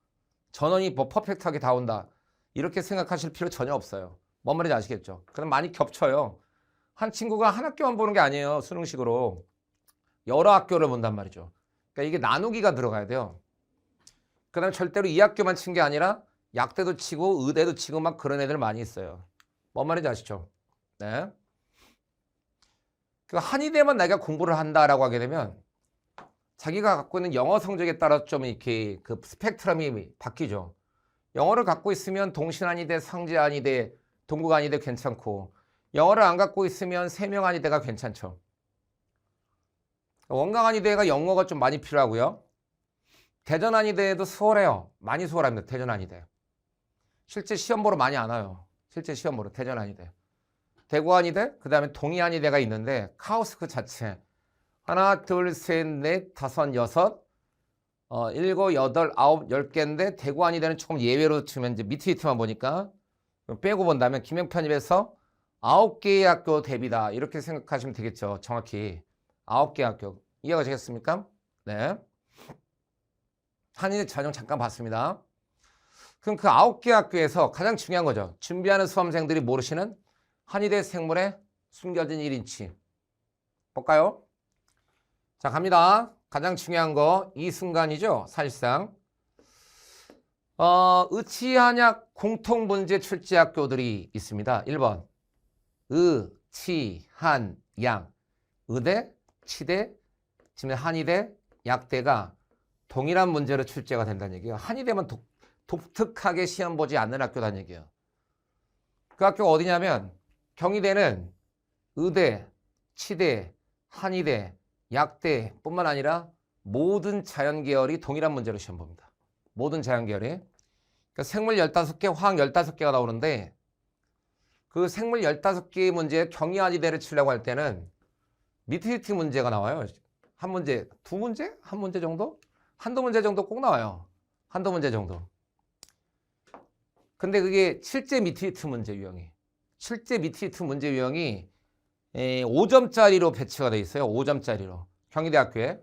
전원이 뭐 퍼펙트하게 다 온다. 이렇게 생각하실 필요 전혀 없어요. 뭔 말인지 아시겠죠? 그럼 많이 겹쳐요. 한 친구가 한 학교만 보는 게 아니에요. 수능식으로. 여러 학교를 본단 말이죠. 그러니까 이게 나누기가 들어가야 돼요. 그 다음에 절대로 이 학교만 친 게 아니라 약대도 치고 의대도 치고 막 그런 애들 많이 있어요. 뭔 말인지 아시죠? 네. 그 한의대만 내가 공부를 한다라고 하게 되면 자기가 갖고 있는 영어 성적에 따라 좀 이렇게 그 스펙트럼이 바뀌죠. 영어를 갖고 있으면 동신한의대, 상지한의대, 동국한의대 괜찮고 영어를 안 갖고 있으면 세명한의대가 괜찮죠. 원광한의대가 영어가 좀 많이 필요하고요. 대전한의대도 수월해요. 많이 수월합니다. 대전한의대. 실제 시험 보러 많이 안 와요. 실제 시험 보러 대전한의대. 대구한의대, 그 다음에 동의한의대가 있는데 카오스 그 자체. 하나, 둘, 셋, 넷, 다섯, 여섯, 일곱, 여덟, 아홉, 10개인데 대구한의대는 조금 예외로 치면 이제 밑만 보니까 빼고 본다면 김영편입에서 9개의 학교 대비다. 이렇게 생각하시면 되겠죠. 정확히. 9개 학교. 이해가 되겠습니까? 네. 한의대 전형 잠깐 봤습니다. 그럼 그 9개 학교에서 가장 중요한 거죠. 준비하는 수험생들이 모르시는 한의대 생물의 숨겨진 1인치. 볼까요? 자, 갑니다. 가장 중요한 거 이 순간이죠. 사실상. 의치한약 공통문제 출제 학교들이 있습니다. 1번. 의, 치, 한, 양. 의대, 치대, 지금 한의대, 약대가 동일한 문제로 출제가 된다는 얘기예요. 한의대만 독특하게 시험 보지 않는 학교라는 얘기예요. 그 학교가 어디냐면 경희대는 의대, 치대, 한의대, 약대뿐만 아니라 모든 자연계열이 동일한 문제로 시험 봅니다. 모든 자연계열이. 그러니까 생물 15개, 화학 15개가 나오는데 그 생물 15개의 문제에 경희한의대를 치려고 할 때는 미트리티 문제가 나와요. 한 문제, 두 문제? 한 문제 정도? 한두 문제 정도 꼭 나와요. 한두 문제 정도. 근데 그게 실제 미트리트 문제 유형이. 실제 미트리트 문제 유형이 5점짜리로 배치가 돼 있어요. 5점짜리로. 경희대학교에.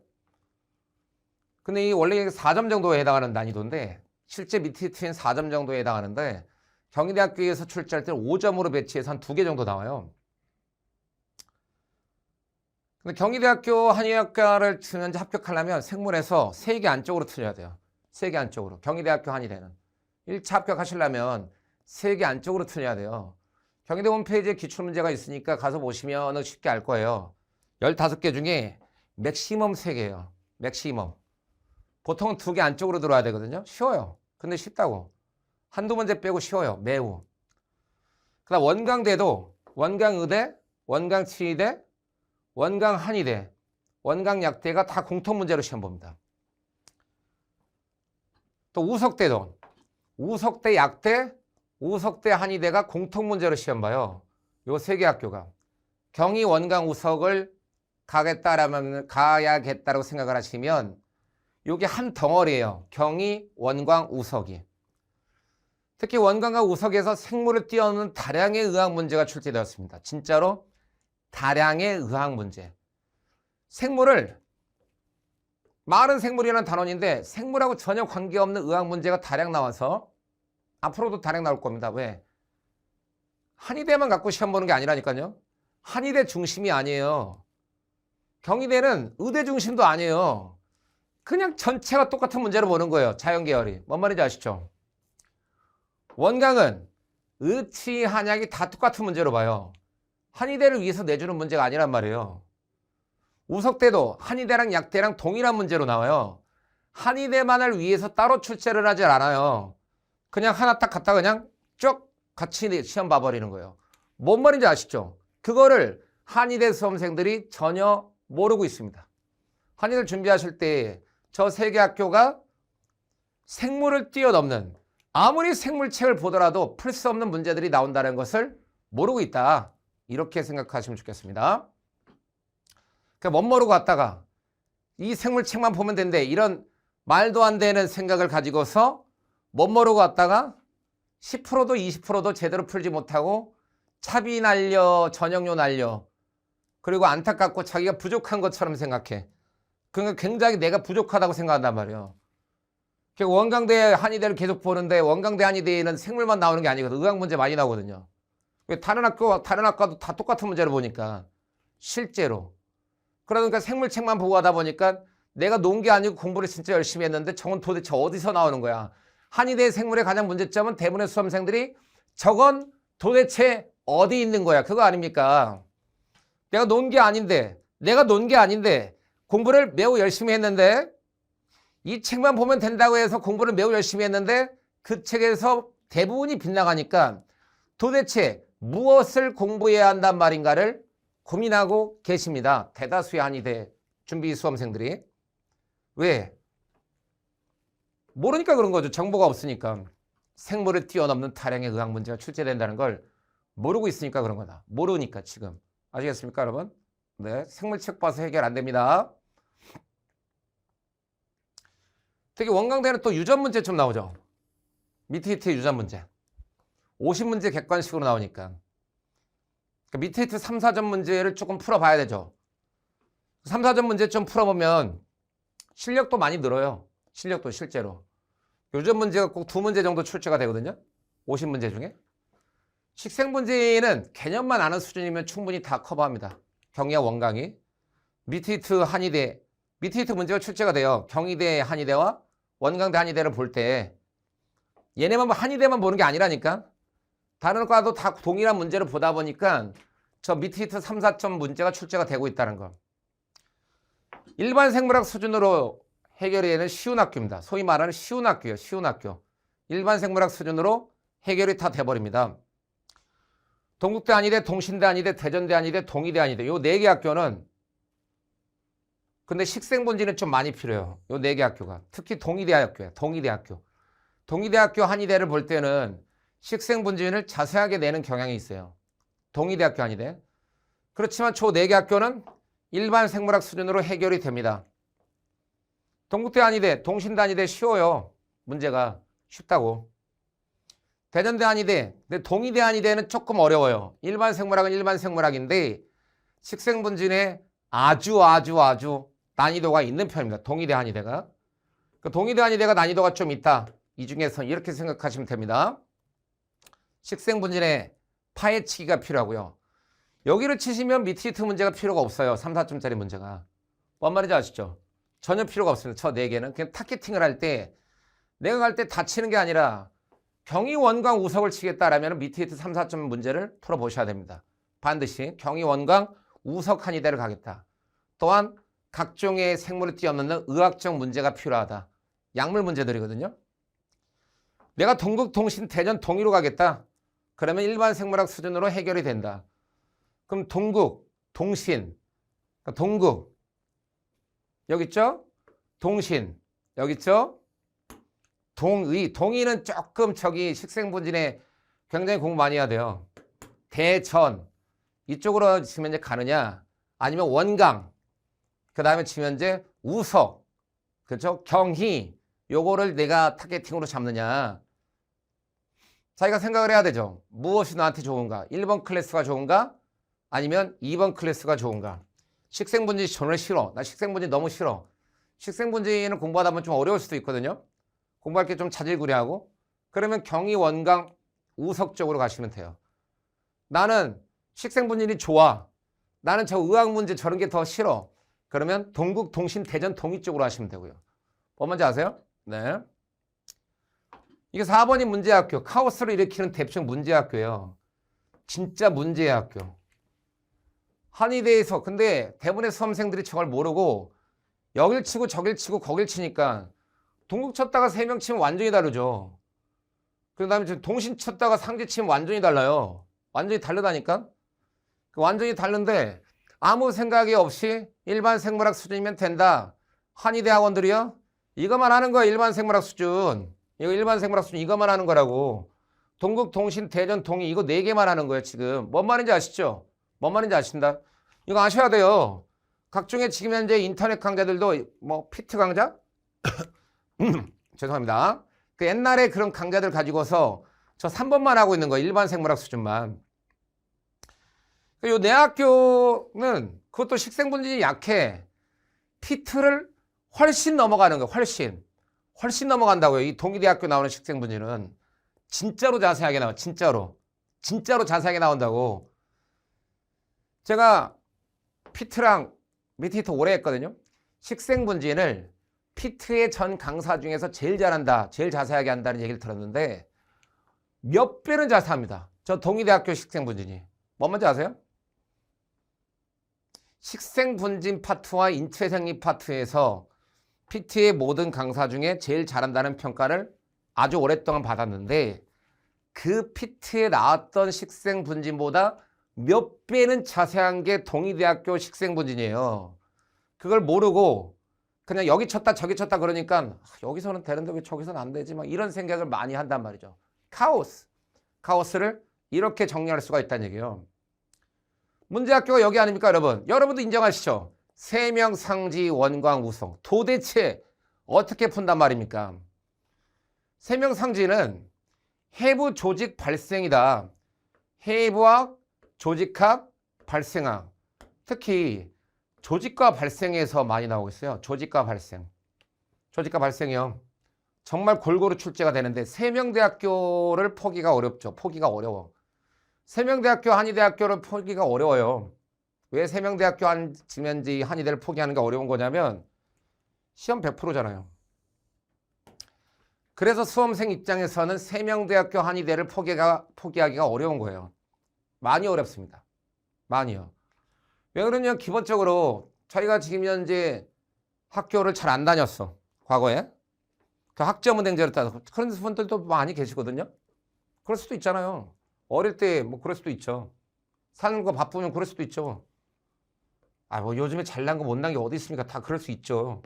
근데 이 원래 4점 정도에 해당하는 난이도인데 실제 미트리트는 4점 정도에 해당하는데 경희대학교에서 출제할 때는 5점으로 배치해서 한 2개 정도 나와요. 근데 경희대학교 한의학과를 현재 합격하려면 생물에서 3개 안쪽으로 틀려야 돼요. 3개 안쪽으로. 경희대학교 한의대는. 1차 합격하시려면 3개 안쪽으로 틀려야 돼요. 경희대 홈페이지에 기출문제가 있으니까 가서 보시면 쉽게 알 거예요. 15개 중에 맥시멈 3개예요. 맥시멈. 보통은 2개 안쪽으로 들어와야 되거든요. 쉬워요. 근데 쉽다고. 한두 문제 빼고 쉬워요. 매우. 그다음 원광대도 원광의대, 원광치의대, 원광한의대, 원광약대가 다 공통문제로 시험 봅니다. 또 우석대도 우석대 약대, 우석대 한의대가 공통문제로 시험 봐요. 요 3개 학교가. 경희 원광 우석을 가야겠다라고 생각을 하시면 요게 한 덩어리예요. 경희 원광 우석이. 특히 원광과 우석에서 생물을 뛰어넘는 다량의 의학 문제가 출제되었습니다. 진짜로 다량의 의학 문제. 생물을 많은 생물이라는 단원인데 생물하고 전혀 관계없는 의학 문제가 다량 나와서 앞으로도 다량 나올 겁니다. 왜? 한의대만 갖고 시험 보는 게 아니라니까요. 한의대 중심이 아니에요. 경희대는 의대 중심도 아니에요. 그냥 전체가 똑같은 문제를 보는 거예요. 자연계열이. 뭔 말인지 아시죠? 원강은 의치, 한약이 다 똑같은 문제로 봐요. 한의대를 위해서 내주는 문제가 아니란 말이에요. 우석대도 한의대랑 약대랑 동일한 문제로 나와요. 한의대만을 위해서 따로 출제를 하질 않아요. 그냥 하나 딱 갖다가 그냥 쭉 같이 시험 봐버리는 거예요. 뭔 말인지 아시죠? 그거를 한의대 수험생들이 전혀 모르고 있습니다. 한의대를 준비하실 때 저 세 개 학교가 생물을 뛰어넘는, 아무리 생물책을 보더라도 풀 수 없는 문제들이 나온다는 것을 모르고 있다. 이렇게 생각하시면 좋겠습니다. 그러니까 못 모르고 갔다가 이 생물책만 보면 된대, 이런 말도 안 되는 생각을 가지고서 못 모르고 갔다가 10%도 20%도 제대로 풀지 못하고 차비 날려, 전형료 날려, 그리고 안타깝고 자기가 부족한 것처럼 생각해. 그러니까 굉장히 내가 부족하다고 생각한단 말이에요. 원광대 한의대를 계속 보는데 원광대 한의대에는 생물만 나오는 게 아니거든. 의학 문제 많이 나오거든요. 다른 학과도 다 똑같은 문제를 보니까 실제로. 그러니까 생물책만 보고 하다 보니까 내가 논 게 아니고 공부를 진짜 열심히 했는데 저건 도대체 어디서 나오는 거야. 한의대 생물의 가장 문제점은 대부분의 수험생들이 저건 도대체 어디 있는 거야. 그거 아닙니까? 내가 논 게 아닌데 공부를 매우 열심히 했는데 이 책만 보면 된다고 해서 공부를 매우 열심히 했는데 그 책에서 대부분이 빗나가니까 도대체 무엇을 공부해야 한단 말인가를 고민하고 계십니다. 대다수의 한의대 준비 수험생들이. 왜? 모르니까 그런 거죠. 정보가 없으니까. 생물을 뛰어넘는 다량의 의학 문제가 출제된다는 걸 모르고 있으니까 그런 거다. 모르니까 지금. 아시겠습니까, 여러분? 네, 생물책 봐서 해결 안 됩니다. 특히 원광대는 또 유전 문제 좀 나오죠. 미트히트 유전 문제. 50문제 객관식으로 나오니까. 그러니까 미트히트 3, 4점 문제를 조금 풀어봐야 되죠. 3, 4점 문제 좀 풀어보면 실력도 많이 늘어요. 실력도 실제로. 유전 문제가 꼭 2문제 정도 출제가 되거든요. 50문제 중에. 식생 문제는 개념만 아는 수준이면 충분히 다 커버합니다. 경희와 원광이. 미트히트 한의대, 미트히트 문제가 출제가 돼요. 경희대 한의대와 원광대 한의대를 볼 때 얘네만 한의대만 보는 게 아니라니까. 다른 과도 다 동일한 문제를 보다 보니까 저 미트히트 3, 4점 문제가 출제가 되고 있다는 거. 일반 생물학 수준으로 해결이 되는 쉬운 학교입니다. 소위 말하는 쉬운 학교예요. 쉬운 학교. 일반 생물학 수준으로 해결이 다 돼버립니다. 동국대 한의대, 동신대 한의대, 대전대 한의대, 동의대 한의대. 요 4개 학교는 근데 식생분지는 좀 많이 필요해요. 요 4개 학교가. 특히 동의대학교예요. 동의대학교. 동의대학교 한의대를 볼 때는 식생분진을 자세하게 내는 경향이 있어요. 동의대학교 한의대. 그렇지만 저 4개 학교는 일반 생물학 수준으로 해결이 됩니다. 동국대 한의대, 동신대 한의대 쉬워요. 문제가 쉽다고. 대전대 한의대, 근데 동의대 한의대는 조금 어려워요. 일반 생물학은 일반 생물학인데 식생분진에 아주 난이도가 있는 편입니다. 동의대 한의대가. 그 동의대 한의대가 난이도가 좀 있다. 이 중에서 이렇게 생각하시면 됩니다. 식생분진에 파헤치기가 필요하고요. 여기를 치시면 미트히트 문제가 필요가 없어요. 3, 4점짜리 문제가. 뭔 말인지 아시죠? 전혀 필요가 없습니다. 저 4개는. 그냥 타겟팅을 할 때 내가 갈 때 다 치는 게 아니라 경희 원광 우석을 치겠다라면 미트히트 3, 4점 문제를 풀어보셔야 됩니다. 반드시 경희 원광 우석 한의대를 가겠다. 또한 각종의 생물을 뛰어넘는 의학적 문제가 필요하다. 약물 문제들이거든요. 내가 동국, 동신, 대전, 동의로 가겠다. 그러면 일반 생물학 수준으로 해결이 된다. 그럼 동국, 동신, 동국 여기 있죠? 동신 여기 있죠? 동의, 동의는 조금 저기 식생분진에 굉장히 공부 많이 해야 돼요. 대전 이쪽으로 지금 이제 가느냐 아니면 원강 그 다음에 지금 현재 우석 그렇죠? 경희 요거를 내가 타겟팅으로 잡느냐 자기가 생각을 해야 되죠. 무엇이 나한테 좋은가? 1번 클래스가 좋은가? 아니면 2번 클래스가 좋은가? 식생분진 전혀 싫어. 나 식생분진 너무 싫어. 식생분진은 공부하다 보면 좀 어려울 수도 있거든요. 공부할 게 좀 자질구레하고 그러면 경희 원강 우석 쪽으로 가시면 돼요. 나는 식생분진이 좋아. 나는 저 의학 문제 저런 게 더 싫어. 그러면 동국, 동신, 대전, 동의 쪽으로 하시면 되고요. 뭔 말인지 아세요? 네. 이게 4번이 문제학교, 카오스를 일으키는 대표적 문제학교예요. 진짜 문제의 학교. 한의대에서 근데 대부분의 수험생들이 저걸 모르고 여길 치고 저길 치고 거길 치니까 동국 쳤다가 3명 치면 완전히 다르죠. 그 다음에 동신 쳤다가 상지 치면 완전히 달라요. 완전히 다르다니까? 완전히 다른데 아무 생각이 없이 일반 생물학 수준이면 된다. 한의대 학원들이요? 이거만 하는 거야. 일반 생물학 수준. 이거 일반 생물학 수준 이거만 하는 거라고. 동국, 동신, 대전, 동의 이거 4개만 하는 거예요. 지금. 뭔 말인지 아시죠? 뭔 말인지 아신다? 이거 아셔야 돼요. 각종의 지금 현재 인터넷 강좌들도 뭐 피트 강좌? 죄송합니다. 그 옛날에 그런 강좌들 가지고서 저 3번만 하고 있는 거예요. 일반 생물학 수준만. 요 내 학교는 그것도 식생분진이 약해. 피트를 훨씬 넘어가는 거예요. 훨씬 넘어간다고요. 이 동의대학교 나오는 식생분진은 진짜로 자세하게 나와. 진짜로 자세하게 나온다고. 제가 피트랑 미티트 오래 했거든요. 식생분진을 피트의 전 강사 중에서 제일 잘한다, 제일 자세하게 한다는 얘기를 들었는데 몇 배는 자세합니다. 저 동의대학교 식생분진이. 뭔 말인지 아세요? 식생분진 파트와 인체생리 파트에서 피트의 모든 강사 중에 제일 잘한다는 평가를 아주 오랫동안 받았는데 그 피트에 나왔던 식생분진보다 몇 배는 자세한 게 동의대학교 식생분진이에요. 그걸 모르고 그냥 여기 쳤다 저기 쳤다 그러니까 여기서는 되는데 왜 저기서는 안 되지? 막 이런 생각을 많이 한단 말이죠. 카오스를 이렇게 정리할 수가 있다는 얘기예요. 문제학교가 여기 아닙니까 여러분? 여러분도 인정하시죠? 세명상지 원광우성 도대체 어떻게 푼단 말입니까? 세명상지는 해부 조직 발생이다. 해부학, 조직학, 발생학. 특히 조직과 발생에서 많이 나오고 있어요. 조직과 발생이요. 정말 골고루 출제가 되는데 세명대학교를 포기가 어렵죠. 포기가 어려워. 세명대학교, 한의대학교를 포기가 어려워요. 왜 세명대학교 지면지 한의대를 포기하는 게 어려운 거냐면 시험 100%잖아요. 그래서 수험생 입장에서는 세명대학교 한의대를 포기하기가 어려운 거예요. 많이 어렵습니다. 많이요. 왜 그러냐면 기본적으로 저희가 지금 현재 학교를 잘 안 다녔어. 과거에. 그 학점은행제를 따서 그런 분들도 많이 계시거든요. 그럴 수도 있잖아요. 어릴 때 뭐 그럴 수도 있죠. 사는 거 바쁘면 그럴 수도 있죠. 뭐 요즘에 잘난 거 못난 게 어디 있습니까? 다 그럴 수 있죠.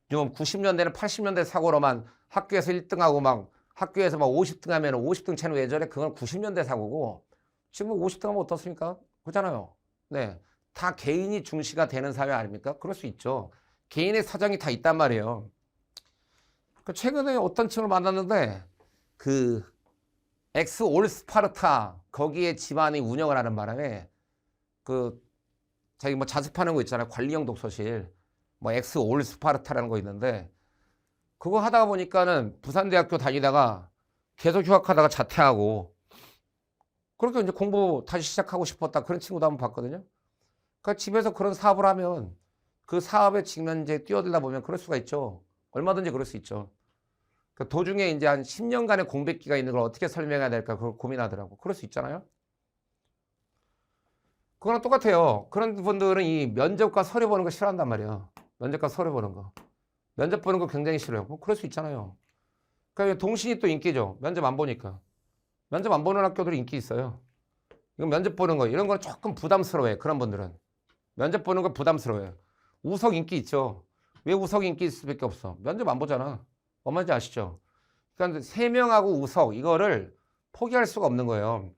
좀 90년대는 80년대 사고로만 학교에서 1등하고 막 학교에서 막 50등 하면 50등 채는 예전에 그건 90년대 사고고 지금 50등 하면 어떻습니까? 그렇잖아요. 네. 다 개인이 중시가 되는 사회 아닙니까? 그럴 수 있죠. 개인의 사정이 다 있단 말이에요. 최근에 어떤 친구를 만났는데 그 엑스 올 스파르타 거기에 집안이 운영을 하는 바람에 그 자기 뭐 자습하는 거 있잖아요. 관리형 독서실 뭐 엑스 올 스파르타라는 거 있는데 그거 하다가 보니까는 부산대학교 다니다가 계속 휴학하다가 자퇴하고 그렇게 이제 공부 다시 시작하고 싶었다 그런 친구도 한번 봤거든요. 그러니까 집에서 그런 사업을 하면 그 사업에 지금 이제 뛰어들다 보면 그럴 수가 있죠. 얼마든지 그럴 수 있죠. 그 도중에 이제 한 10년간의 공백기가 있는 걸 어떻게 설명해야 될까 그걸 고민하더라고. 그럴 수 있잖아요. 그거랑 똑같아요. 그런 분들은 이 면접과 서류 보는 거 싫어한단 말이에요. 면접과 서류 보는 거. 면접 보는 거 굉장히 싫어요. 뭐 그럴 수 있잖아요. 그러니까 동신이 또 인기죠. 면접 안 보니까. 면접 안 보는 학교들이 인기 있어요. 이건 면접 보는 거 이런 건 조금 부담스러워요. 그런 분들은. 면접 보는 거 부담스러워요. 우석 인기 있죠. 왜 우석 인기 있을 수밖에 없어? 면접 안 보잖아. 뭔 말인지 아시죠? 그러니까 3명하고 우석 이거를 포기할 수가 없는 거예요.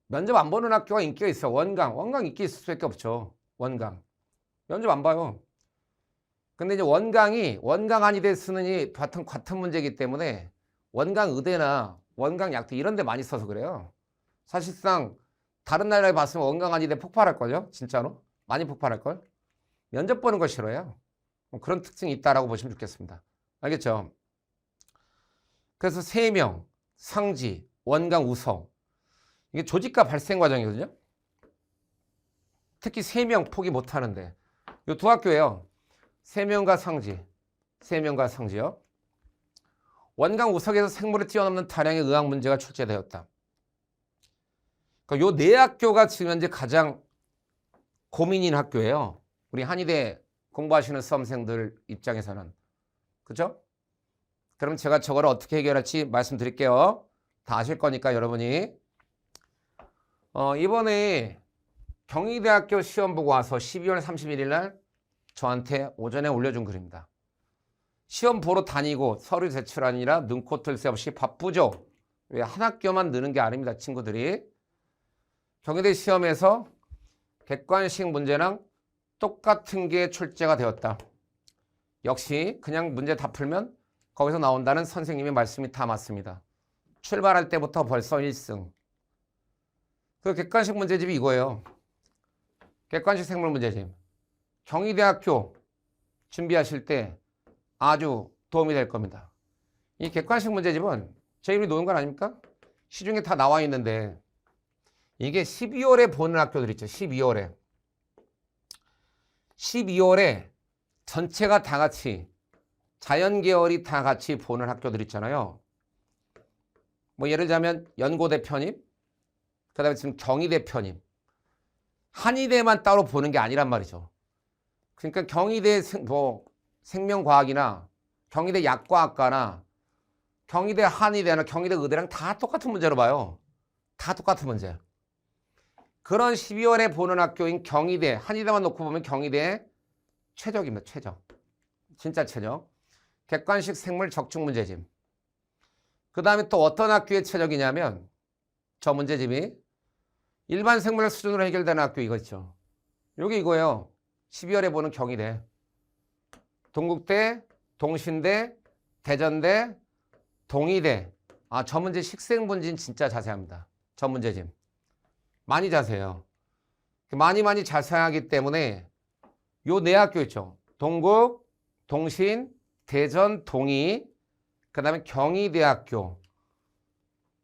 면접 안 보는 학교가 인기가 있어. 원강 인기 있을 수밖에 없죠. 원강. 면접 안 봐요. 근데 이제 원강 한의대 쓰는 이 같은 문제이기 때문에 원강 의대나 원강 약대 이런 데 많이 써서 그래요. 사실상 다른 나라에 봤으면 원강 한의대 폭발할걸요? 진짜로? 많이 폭발할걸? 면접 보는 거 싫어요. 그런 특징이 있다라고 보시면 좋겠습니다. 알겠죠? 그래서 3명, 상지, 원강, 우석 이게 조직과 발생 과정이거든요. 특히 3명 포기 못하는데 이 두 학교예요. 3명과 상지요. 원강 우석에서 생물을 뛰어넘는 다량의 의학 문제가 출제되었다. 그러니까 요 네 학교가 지금 현재 가장 고민인 학교예요. 우리 한의대 공부하시는 수험생들 입장에서는. 그죠? 그럼 제가 저거를 어떻게 해결할지 말씀드릴게요. 다 아실 거니까 여러분이. 이번에 경희대학교 시험 보고 와서 12월 31일 날 저한테 오전에 올려준 글입니다. 시험 보러 다니고 서류 제출하느라 눈코 뜰 새 없이 바쁘죠. 왜 한 학교만 느는 게 아닙니다. 친구들이. 경희대 시험에서 객관식 문제랑 똑같은 게 출제가 되었다. 역시 그냥 문제 다 풀면 거기서 나온다는 선생님의 말씀이 다 맞습니다. 출발할 때부터 벌써 1승. 그 객관식 문제집이 이거예요. 객관식 생물 문제집. 경희대학교 준비하실 때 아주 도움이 될 겁니다. 이 객관식 문제집은 제 이름이 놓은 건 아닙니까? 시중에 다 나와 있는데 이게 12월에 보는 학교들 있죠. 12월에 전체가 다 같이 자연계열이 다 같이 보는 학교들 있잖아요. 뭐 예를 들자면 연고대 편입, 그 다음에 지금 경희대 편입, 한의대만 따로 보는 게 아니란 말이죠. 그러니까 경희대 생명과학이나 경희대 약과학과나 경희대 한의대나 경희대 의대랑 다 똑같은 문제로 봐요. 다 똑같은 문제. 그런 12월에 보는 학교인 경희대, 한의대만 놓고 보면 경희대 최적입니다. 최적. 진짜 최적. 객관식 생물 적중 문제집. 그 다음에 또 어떤 학교의 최적이냐면 저 문제집이 일반 생물 수준으로 해결되는 학교 이거 있죠. 요게 이거예요. 12월에 보는 경희대. 동국대, 동신대, 대전대, 동의대. 저 문제 식생분진 진짜 자세합니다. 저 문제집. 많이 자세해요. 많이 자세하기 때문에 요 네 학교 있죠. 동국, 동신, 대전, 동의, 그 다음에 경희대학교.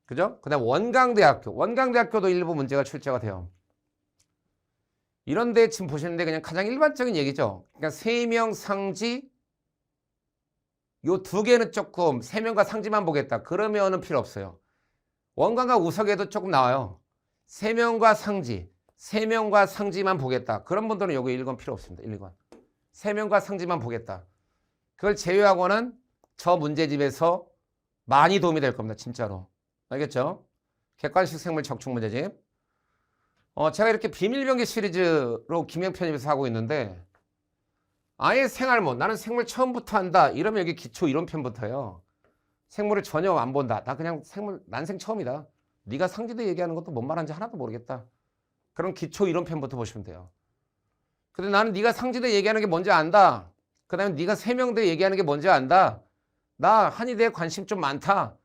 그죠? 그 다음에 원광대학교. 원광대학교도 일부 문제가 출제가 돼요. 이런데 지금 보시는데 그냥 가장 일반적인 얘기죠. 그러니까 3명 상지, 요 두 개는 조금 3명과 상지만 보겠다. 그러면은 필요 없어요. 원광과 우석에도 조금 나와요. 3명과 상지, 3명과 상지만 보겠다. 그런 분들은 요거 1권 필요 없습니다. 1권. 3명과 상지만 보겠다. 그걸 제외하고는 저 문제집에서 많이 도움이 될 겁니다. 진짜로. 알겠죠? 객관식 생물 적중 문제집. 제가 이렇게 비밀병기 시리즈로 기명 편입해서 하고 있는데 아예 생활모, 나는 생물 처음부터 한다. 이러면 여기 기초 이론편부터요. 생물을 전혀 안 본다. 나 그냥 난생 처음이다. 네가 상지대 얘기하는 것도 뭔 말하는지 하나도 모르겠다. 그럼 기초 이론편부터 보시면 돼요. 근데 나는 네가 상지대 얘기하는 게 뭔지 안다. 그 다음에 네가 세명대 얘기하는 게 뭔지 안다. 나 한의대에 관심 좀 많다.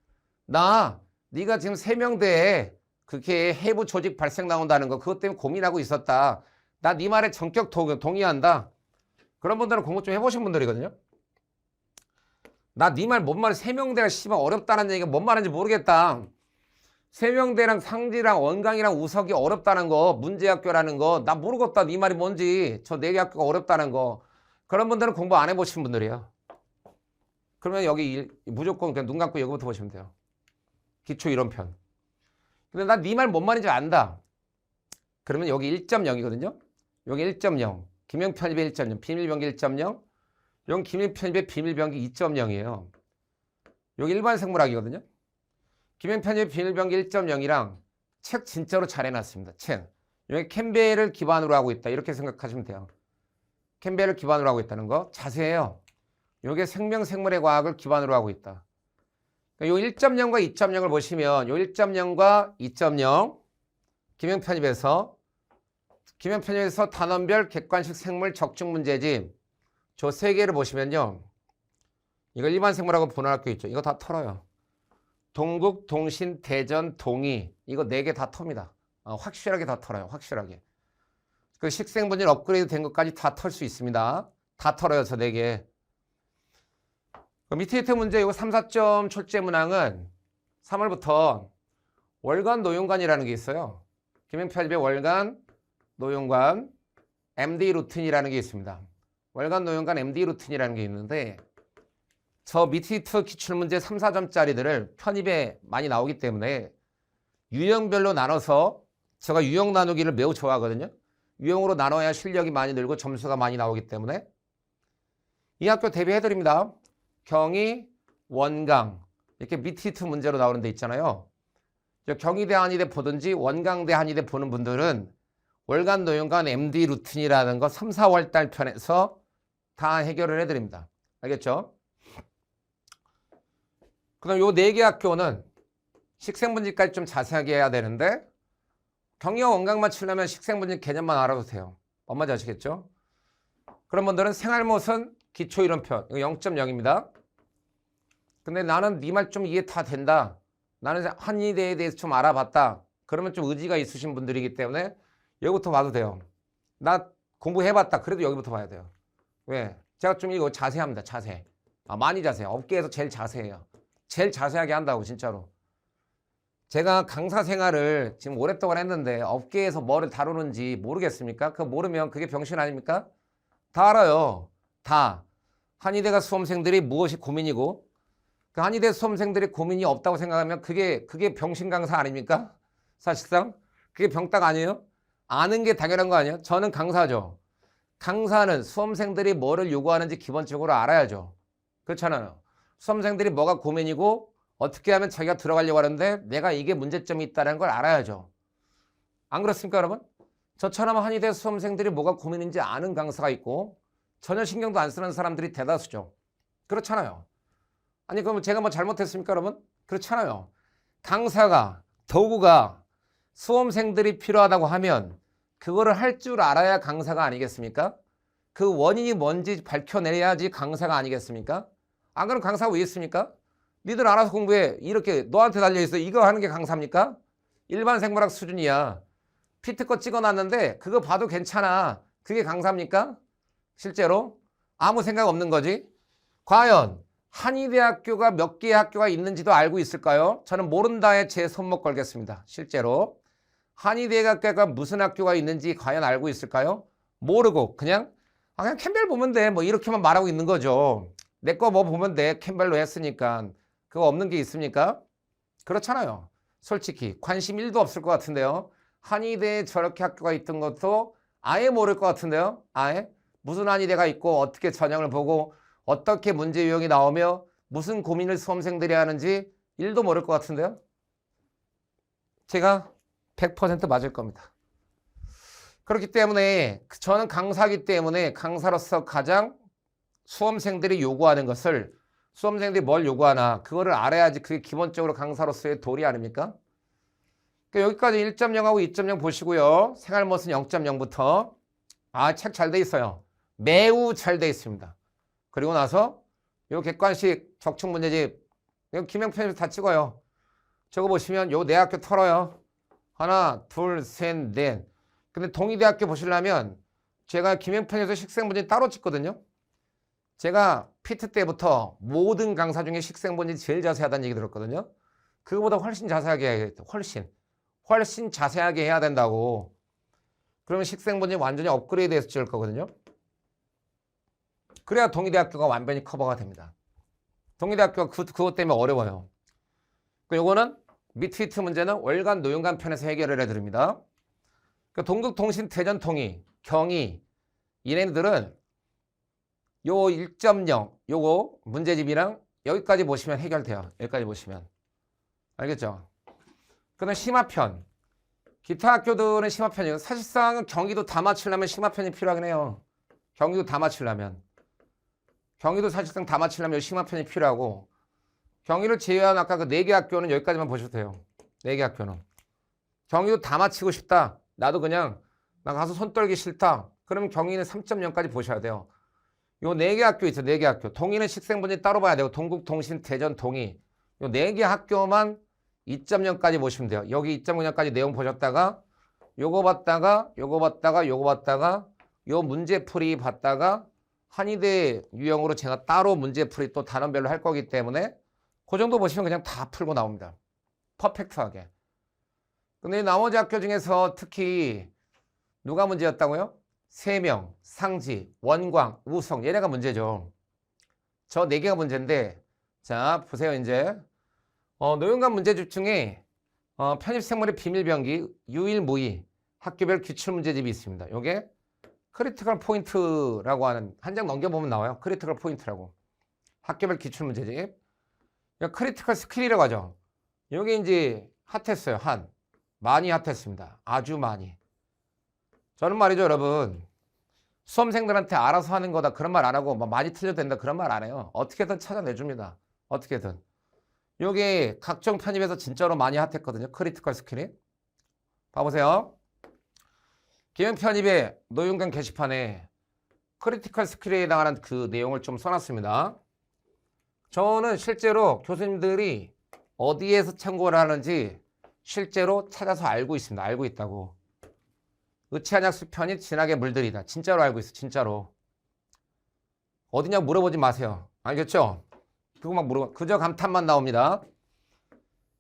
네가 지금 세명대에 그렇게 해부 조직 발생 나온다는 거 그것 때문에 고민하고 있었다. 나 네 말에 전격 동의한다. 그런 분들은 공부 좀 해보신 분들이거든요. 나 네 말 뭔 말 세명대가 씨발 어렵다는 얘기가 뭔 말인지 모르겠다. 세명대랑 상지랑 원광이랑 우석이 어렵다는 거, 문제학교라는 거 나 모르겠다. 네 말이 뭔지. 저 4개 학교가 어렵다는 거. 그런 분들은 공부 안 해보신 분들이에요. 그러면 여기 무조건 그냥 눈 감고 여기부터 보시면 돼요. 기초 이론편. 근데 나 네 말 뭔 말인지 안다. 그러면 여기 1.0이거든요. 여기 1.0. 기명 편입의 1.0. 비밀병기 1.0. 여기 기명 편입의 비밀병기 2.0이에요. 여기 일반 생물학이거든요. 기명 편입의 비밀병기 1.0이랑 책 진짜로 잘 해놨습니다. 책. 여기 캠벨을 기반으로 하고 있다. 이렇게 생각하시면 돼요. 캠벨을 기반으로 하고 있다는 거. 자세해요. 이게 생명생물의 과학을 기반으로 하고 있다. 요 1.0과 2.0을 보시면 요 1.0과 2.0 기명 편입에서 단원별 객관식 생물 적중 문제집 저 3개를 보시면요. 이거 일반 생물하고 보는 학교 있죠. 이거 다 털어요. 동국, 동신, 대전, 동의 이거 4개 다 텁니다. 확실하게 다 털어요. 확실하게. 그 식생분진 업그레이드 된 것까지 다 털 수 있습니다. 다 털어요. 저 4개. 그 밑에 문제 이거 3, 4점 출제 문항은 3월부터 월간 노용관이라는 게 있어요. 기명 편입의 월간 노용관 MD 루틴이라는 게 있습니다. 월간 노용관 MD 루틴이라는 게 있는데 저 미티투 기출문제 3, 4점짜리들을 편입에 많이 나오기 때문에 유형별로 나눠서 제가 유형 나누기를 매우 좋아하거든요. 유형으로 나눠야 실력이 많이 늘고 점수가 많이 나오기 때문에 이 학교 대비해드립니다. 경희, 원강 이렇게 미티투 문제로 나오는 데 있잖아요. 경희대 한의대 보든지 원강대 한의대 보는 분들은 월간 노용간 MD 루틴이라는 거 3, 4월 달 편에서 다 해결을 해드립니다. 알겠죠? 그럼 요 4개 학교는 식생분지까지 좀 자세하게 해야 되는데 경희와 원강만 치려면 식생분지 개념만 알아도 돼요. 뭔 말인지 아시겠죠? 그런 분들은 생활못은 기초이론편 이거 0.0입니다. 근데 나는 네 말 좀 이해 다 된다. 나는 한의대에 대해서 좀 알아봤다. 그러면 좀 의지가 있으신 분들이기 때문에 여기부터 봐도 돼요. 나 공부해봤다. 그래도 여기부터 봐야 돼요. 왜? 제가 좀 이거 자세합니다. 자세. 많이 자세해요. 업계에서 제일 자세해요. 제일 자세하게 한다고 진짜로. 제가 강사 생활을 지금 오랫동안 했는데 업계에서 뭐를 다루는지 모르겠습니까? 그거 모르면 그게 병신 아닙니까? 다 알아요. 다. 한의대가 수험생들이 무엇이 고민이고 그 한의대 수험생들이 고민이 없다고 생각하면 그게 병신 강사 아닙니까? 사실상 그게 병딱 아니에요? 아는 게 당연한 거 아니에요? 저는 강사죠. 강사는 수험생들이 뭐를 요구하는지 기본적으로 알아야죠. 그렇잖아요. 수험생들이 뭐가 고민이고 어떻게 하면 자기가 들어가려고 하는데 내가 이게 문제점이 있다는 걸 알아야죠. 안 그렇습니까 여러분? 저처럼 한의대 수험생들이 뭐가 고민인지 아는 강사가 있고 전혀 신경도 안 쓰는 사람들이 대다수죠. 그렇잖아요. 아니 그럼 제가 뭐 잘못했습니까 여러분? 그렇잖아요. 강사가 도구가 수험생들이 필요하다고 하면 그거를 할 줄 알아야 강사가 아니겠습니까? 그 원인이 뭔지 밝혀내야지 강사가 아니겠습니까? 안 그러면 강사가 왜 있습니까? 니들 알아서 공부해. 이렇게 너한테 달려있어. 이거 하는 게 강사입니까? 일반 생물학 수준이야. 피트 거 찍어놨는데 그거 봐도 괜찮아. 그게 강사입니까? 실제로? 아무 생각 없는 거지. 과연 한의대학교가 몇 개의 학교가 있는지도 알고 있을까요? 저는 모른다에 제 손목 걸겠습니다. 실제로. 한의대학교가 무슨 학교가 있는지 과연 알고 있을까요? 모르고 그냥 캠벨 보면 돼. 뭐 이렇게만 말하고 있는 거죠. 내 거 뭐 보면 돼. 캠벨로 했으니까. 그거 없는 게 있습니까? 그렇잖아요. 솔직히 관심 1도 없을 것 같은데요. 한의대에 저렇게 학교가 있던 것도 아예 모를 것 같은데요. 아예 무슨 한의대가 있고 어떻게 전형을 보고 어떻게 문제 유형이 나오며 무슨 고민을 수험생들이 하는지 1도 모를 것 같은데요. 제가 100% 맞을 겁니다. 그렇기 때문에 저는 강사이기 때문에 강사로서 가장 수험생들이 요구하는 것을 수험생들이 뭘 요구하나 그거를 알아야지 그게 기본적으로 강사로서의 도리 아닙니까? 그러니까 여기까지 1.0하고 2.0 보시고요. 생활못은 0.0부터 책 잘 돼 있어요. 매우 잘 돼 있습니다. 그리고 나서 요 객관식 적충 문제집 이거 김영편에서 다 찍어요. 저거 보시면 요 네 학교 털어요. 하나, 둘, 셋, 넷. 근데 동의대학교 보시려면 제가 김영편에서 식생문제 따로 찍거든요. 제가 피트 때부터 모든 강사 중에 식생문제 제일 자세하다는 얘기 들었거든요. 그거보다 훨씬 자세하게 해야 돼. 훨씬 자세하게 해야 된다고. 그러면 식생문제 완전히 업그레이드해서 찍을 거거든요. 그래야 동의대학교가 완전히 커버가 됩니다. 동의대학교가 그것 때문에 어려워요. 요거는 미트위트 문제는 월간 노용간 편에서 해결을 해드립니다. 동국통신 대전통이 경희 얘네들은 요 1.0 요거 문제집이랑 여기까지 보시면 해결돼요. 여기까지 보시면 알겠죠? 그다음 심화편 기타 학교들은 심화편이에요. 사실상 경기도 다 맞추려면 심화편이 필요하긴 해요. 경기도 다 맞추려면 경기도 사실상 다 맞추려면 심화편이 필요하고 경기를 제외한 아까 그 4개 학교는 여기까지만 보셔도 돼요. 4개 학교는 경기도 다 맞히고 싶다. 나도 그냥 나 가서 손 떨기 싫다. 그러면 경희는 3.0까지 보셔야 돼요. 요 4개 학교 있죠. 4개 학교. 동의는 식생분지 따로 봐야 되고 동국통신, 대전, 동의. 요 4개 학교만 2.0까지 보시면 돼요. 여기 2.0까지 내용 보셨다가 요거 봤다가 요거 봤다가 요거 봤다가 요 문제풀이 봤다가 한의대 유형으로 제가 따로 문제풀이 또 단원별로 할 거기 때문에 그 정도 보시면 그냥 다 풀고 나옵니다. 퍼펙트하게. 근데 나머지 학교 중에서 특히 누가 문제였다고요? 세명, 상지, 원광, 우성 얘네가 문제죠. 저 4개가 문제인데 자 보세요. 이제 노용관 문제집 중에 편입생물의 비밀병기, 유일무이, 학교별 기출문제집이 있습니다. 요게 크리티컬 포인트라고 하는 한 장 넘겨보면 나와요. 크리티컬 포인트라고. 학교별 기출문제집. 크리티컬 스킬이라고 하죠. 요게 이제 핫했어요. 많이 핫했습니다. 아주 많이. 저는 말이죠, 여러분. 수험생들한테 알아서 하는 거다 그런 말 안 하고 많이 틀려도 된다 그런 말 안 해요. 어떻게든 찾아내줍니다. 어떻게든. 요게 각종 편입에서 진짜로 많이 핫했거든요. 크리티컬 스킬이. 봐보세요. 기형 편입의 노용관 게시판에 크리티컬 스킬에 해당하는 그 내용을 좀 써놨습니다. 저는 실제로 교수님들이 어디에서 참고를 하는지 실제로 찾아서 알고 있습니다. 알고 있다고. 의치한약 수편이 진하게 물들이다. 진짜로 알고 있어. 진짜로. 어디냐고 물어보지 마세요. 알겠죠? 그거 막 물어봐. 그저 감탄만 나옵니다.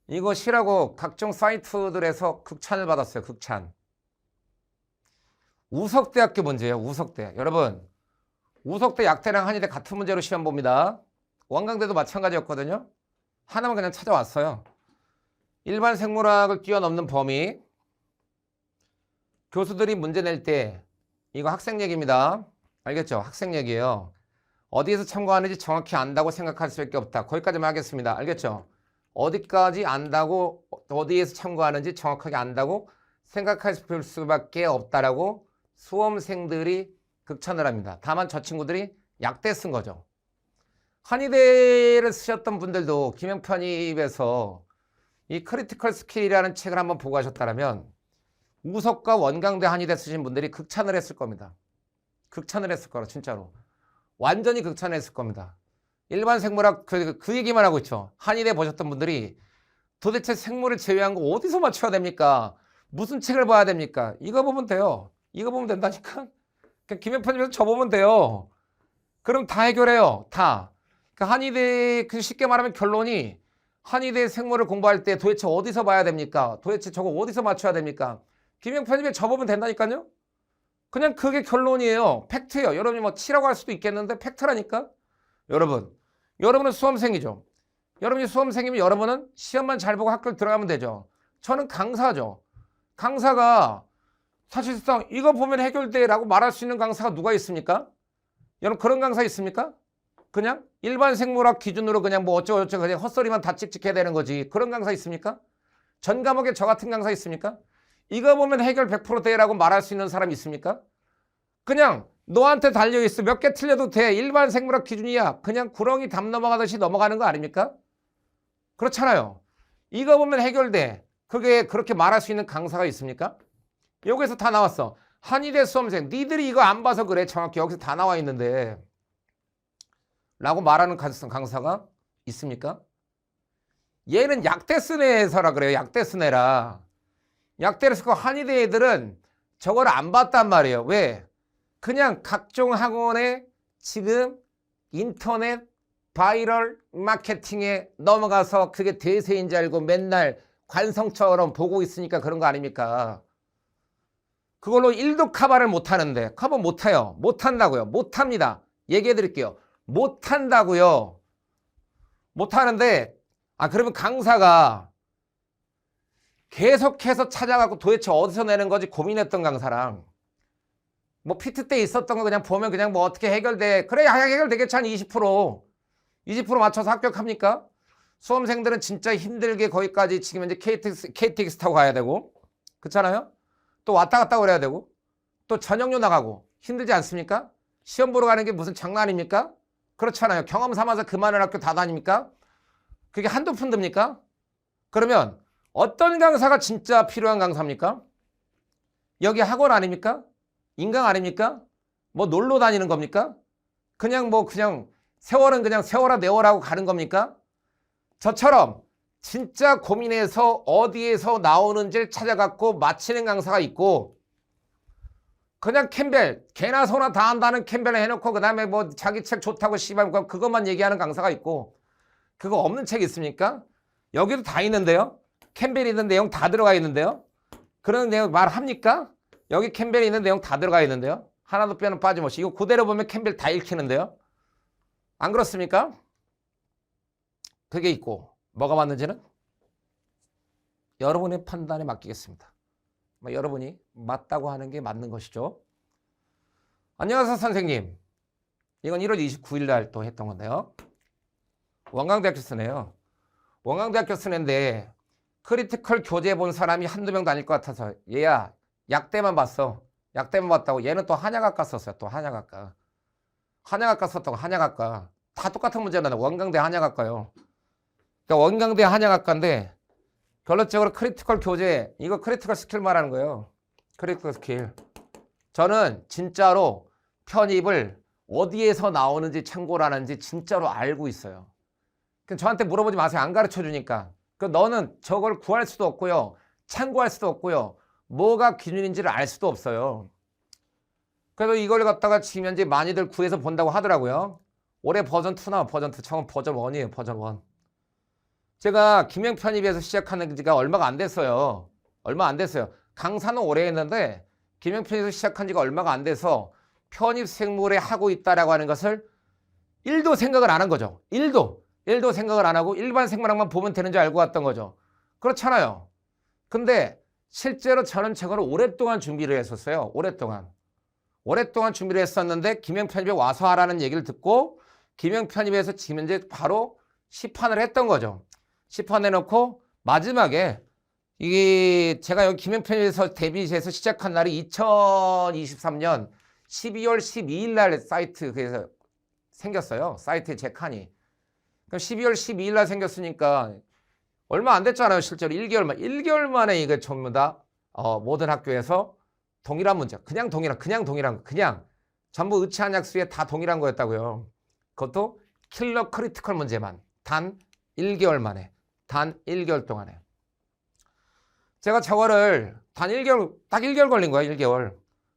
이거 시라고 각종 사이트들에서 극찬을 받았어요. 극찬. 우석대학교 문제예요. 우석대. 여러분 우석대 약대랑 한의대 같은 문제로 시험 봅니다. 원광대도 마찬가지였거든요. 하나만 그냥 찾아왔어요. 일반 생물학을 뛰어넘는 범위. 교수들이 문제 낼 때 이거 학생 얘기입니다. 알겠죠? 학생 얘기예요. 어디에서 참고하는지 정확히 안다고 생각할 수밖에 없다. 거기까지만 하겠습니다. 알겠죠? 어디까지 안다고 어디에서 참고하는지 정확하게 안다고 생각할 수밖에 없다라고 수험생들이 극찬을 합니다. 다만 저 친구들이 약대 쓴 거죠. 한의대를 쓰셨던 분들도 기명편입에서 이 크리티컬 스킬이라는 책을 한번 보고 하셨다면 우석과 원광대 한의대 쓰신 분들이 극찬을 했을 겁니다. 극찬을 했을 거라 진짜로. 완전히 극찬을 했을 겁니다. 일반 생물학 그 얘기만 하고 있죠. 한의대 보셨던 분들이 도대체 생물을 제외한 거 어디서 맞춰야 됩니까? 무슨 책을 봐야 됩니까? 이거 보면 돼요. 이거 보면 된다니까. 그냥 기명편입에서 저 보면 돼요. 그럼 다 해결해요. 다. 그러니까 한의대 쉽게 말하면 결론이 한의대 생물을 공부할 때 도대체 어디서 봐야 됩니까? 도대체 저거 어디서 맞춰야 됩니까? 기명편입에 저 보면 된다니까요. 그냥 그게 결론이에요. 팩트예요. 여러분이 뭐 치라고 할 수도 있겠는데 팩트라니까. 여러분은 수험생이죠. 여러분이 수험생이면 여러분은 시험만 잘 보고 학교를 들어가면 되죠. 저는 강사죠. 강사가 사실상 이거 보면 해결돼라고 말할 수 있는 강사가 누가 있습니까? 여러분 그런 강사 있습니까? 그냥 일반 생물학 기준으로 그냥 뭐 어쩌고저쩌고 그냥 헛소리만 다 찍찍해야 되는 거지. 그런 강사 있습니까? 전 과목에 저 같은 강사 있습니까? 이거 보면 해결 100% 돼라고 말할 수 있는 사람 있습니까? 그냥 너한테 달려있어. 몇 개 틀려도 돼. 일반 생물학 기준이야. 그냥 구렁이 담 넘어가듯이 넘어가는 거 아닙니까? 그렇잖아요. 이거 보면 해결돼. 그게 그렇게 말할 수 있는 강사가 있습니까? 여기서 다 나왔어. 한의대 수험생. 니들이 이거 안 봐서 그래. 정확히 여기서 다 나와 있는데. 라고 말하는 강사가 있습니까? 얘는 약대 쓴 애서라 그래요. 약대 쓴 애라. 약대를 쓰고 한의대 애들은 저걸 안 봤단 말이에요. 왜? 그냥 각종 학원에 지금 인터넷 바이럴 마케팅에 넘어가서 그게 대세인 줄 알고 맨날 관성처럼 보고 있으니까 그런 거 아닙니까? 그걸로 1도 커버를 못하는데 커버 못해요. 못한다고요. 못합니다. 얘기해 드릴게요. 못한다고요. 못하는데 그러면 강사가 계속해서 찾아가고 도대체 어디서 내는 거지 고민했던 강사랑 뭐 피트 때 있었던 거 그냥 보면 그냥 뭐 어떻게 해결돼. 그래 해결되겠지 한 20%. 20% 맞춰서 합격합니까? 수험생들은 진짜 힘들게 거기까지 지금 이제 KTX 타고 가야 되고 그렇잖아요? 또 왔다 갔다 그래야 되고 또 저녁료 나가고 힘들지 않습니까? 시험 보러 가는 게 무슨 장난 아닙니까? 그렇잖아요. 경험 삼아서 그 많은 학교 다 다닙니까? 그게 한두 푼 듭니까? 그러면 어떤 강사가 진짜 필요한 강사입니까? 여기 학원 아닙니까? 인강 아닙니까? 뭐 놀러 다니는 겁니까? 그냥 세월은 그냥 세월아 내월하고 가는 겁니까? 저처럼 진짜 고민해서 어디에서 나오는지를 찾아갖고 맞히는 강사가 있고 그냥 캠벨 개나 소나 다 한다는 캠벨을 해놓고 그 다음에 뭐 자기 책 좋다고 씨발 그것만 얘기하는 강사가 있고 그거 없는 책 있습니까? 여기도 다 있는데요. 캠벨이 있는 내용 다 들어가 있는데요. 그런 내용 말합니까? 여기 캠벨이 있는 내용 다 들어가 있는데요. 하나도 빼는 빠짐없이. 이거 그대로 보면 캠벨 다 읽히는데요. 안 그렇습니까? 그게 있고 뭐가 맞는지는 여러분의 판단에 맡기겠습니다. 여러분이 맞다고 하는 게 맞는 것이죠. 안녕하세요 선생님. 이건 1월 29일 날 또 했던 건데요. 원광대학교 쓰네요. 원광대학교 쓰는데 크리티컬 교재 본 사람이 한두 명도 아닐 것 같아서 얘야 약대만 봤어. 약대만 봤다고. 얘는 또 한약학과 썼어요. 또 한약학과. 한약학과 썼다고. 한약학과. 다 똑같은 문제는 원광대 한약학과요. 그러니까 원광대 한약학과인데 결론적으로 크리티컬 교재, 이거 크리티컬 스킬 말하는 거예요. 크리티컬 스킬. 저는 진짜로 편입을 어디에서 나오는지 참고를 하는지 진짜로 알고 있어요. 그럼 저한테 물어보지 마세요. 안 가르쳐 주니까. 너는 저걸 구할 수도 없고요. 참고할 수도 없고요. 뭐가 기준인지를 알 수도 없어요. 그래서 이걸 갖다가 지금 현재 많이들 구해서 본다고 하더라고요. 올해 버전 2 나와. 버전 2. 처음 버전 1이에요. 버전 1. 제가 김영 편입에서 시작하는 지가 얼마가 안 됐어요. 얼마 안 됐어요. 강사는 오래 했는데 김영 편입에서 시작한 지가 얼마가 안 돼서 편입 생물에 하고 있다라고 하는 것을 1도 생각을 안 한 거죠. 1도 생각을 안 하고 일반 생물학만 보면 되는 줄 알고 왔던 거죠. 그렇잖아요. 근데 실제로 저는 저걸 오랫동안 준비를 했었어요. 오랫동안 준비를 했었는데 김영 편입에 와서 하라는 얘기를 듣고 김영 편입에서 지금 현재 바로 시판을 했던 거죠. 시판해놓고 마지막에 이게 제가 여기 김영 편입에서 데뷔해서 시작한 날이 2023년 12월 12일 날 사이트에서 생겼어요. 사이트에 제 칸이. 그럼 12월 12일 날 생겼으니까 얼마 안 됐잖아요. 실제로 1개월 만에 이게 전부 다 모든 학교에서 동일한 문제. 그냥 전부 의치한약수에 다 동일한 거였다고요. 그것도 킬러 크리티컬 문제만 단 1개월 만에. 단 1개월 동안에. 제가 저거를 단 1개월, 딱 1개월 걸린 거예요. 1개월.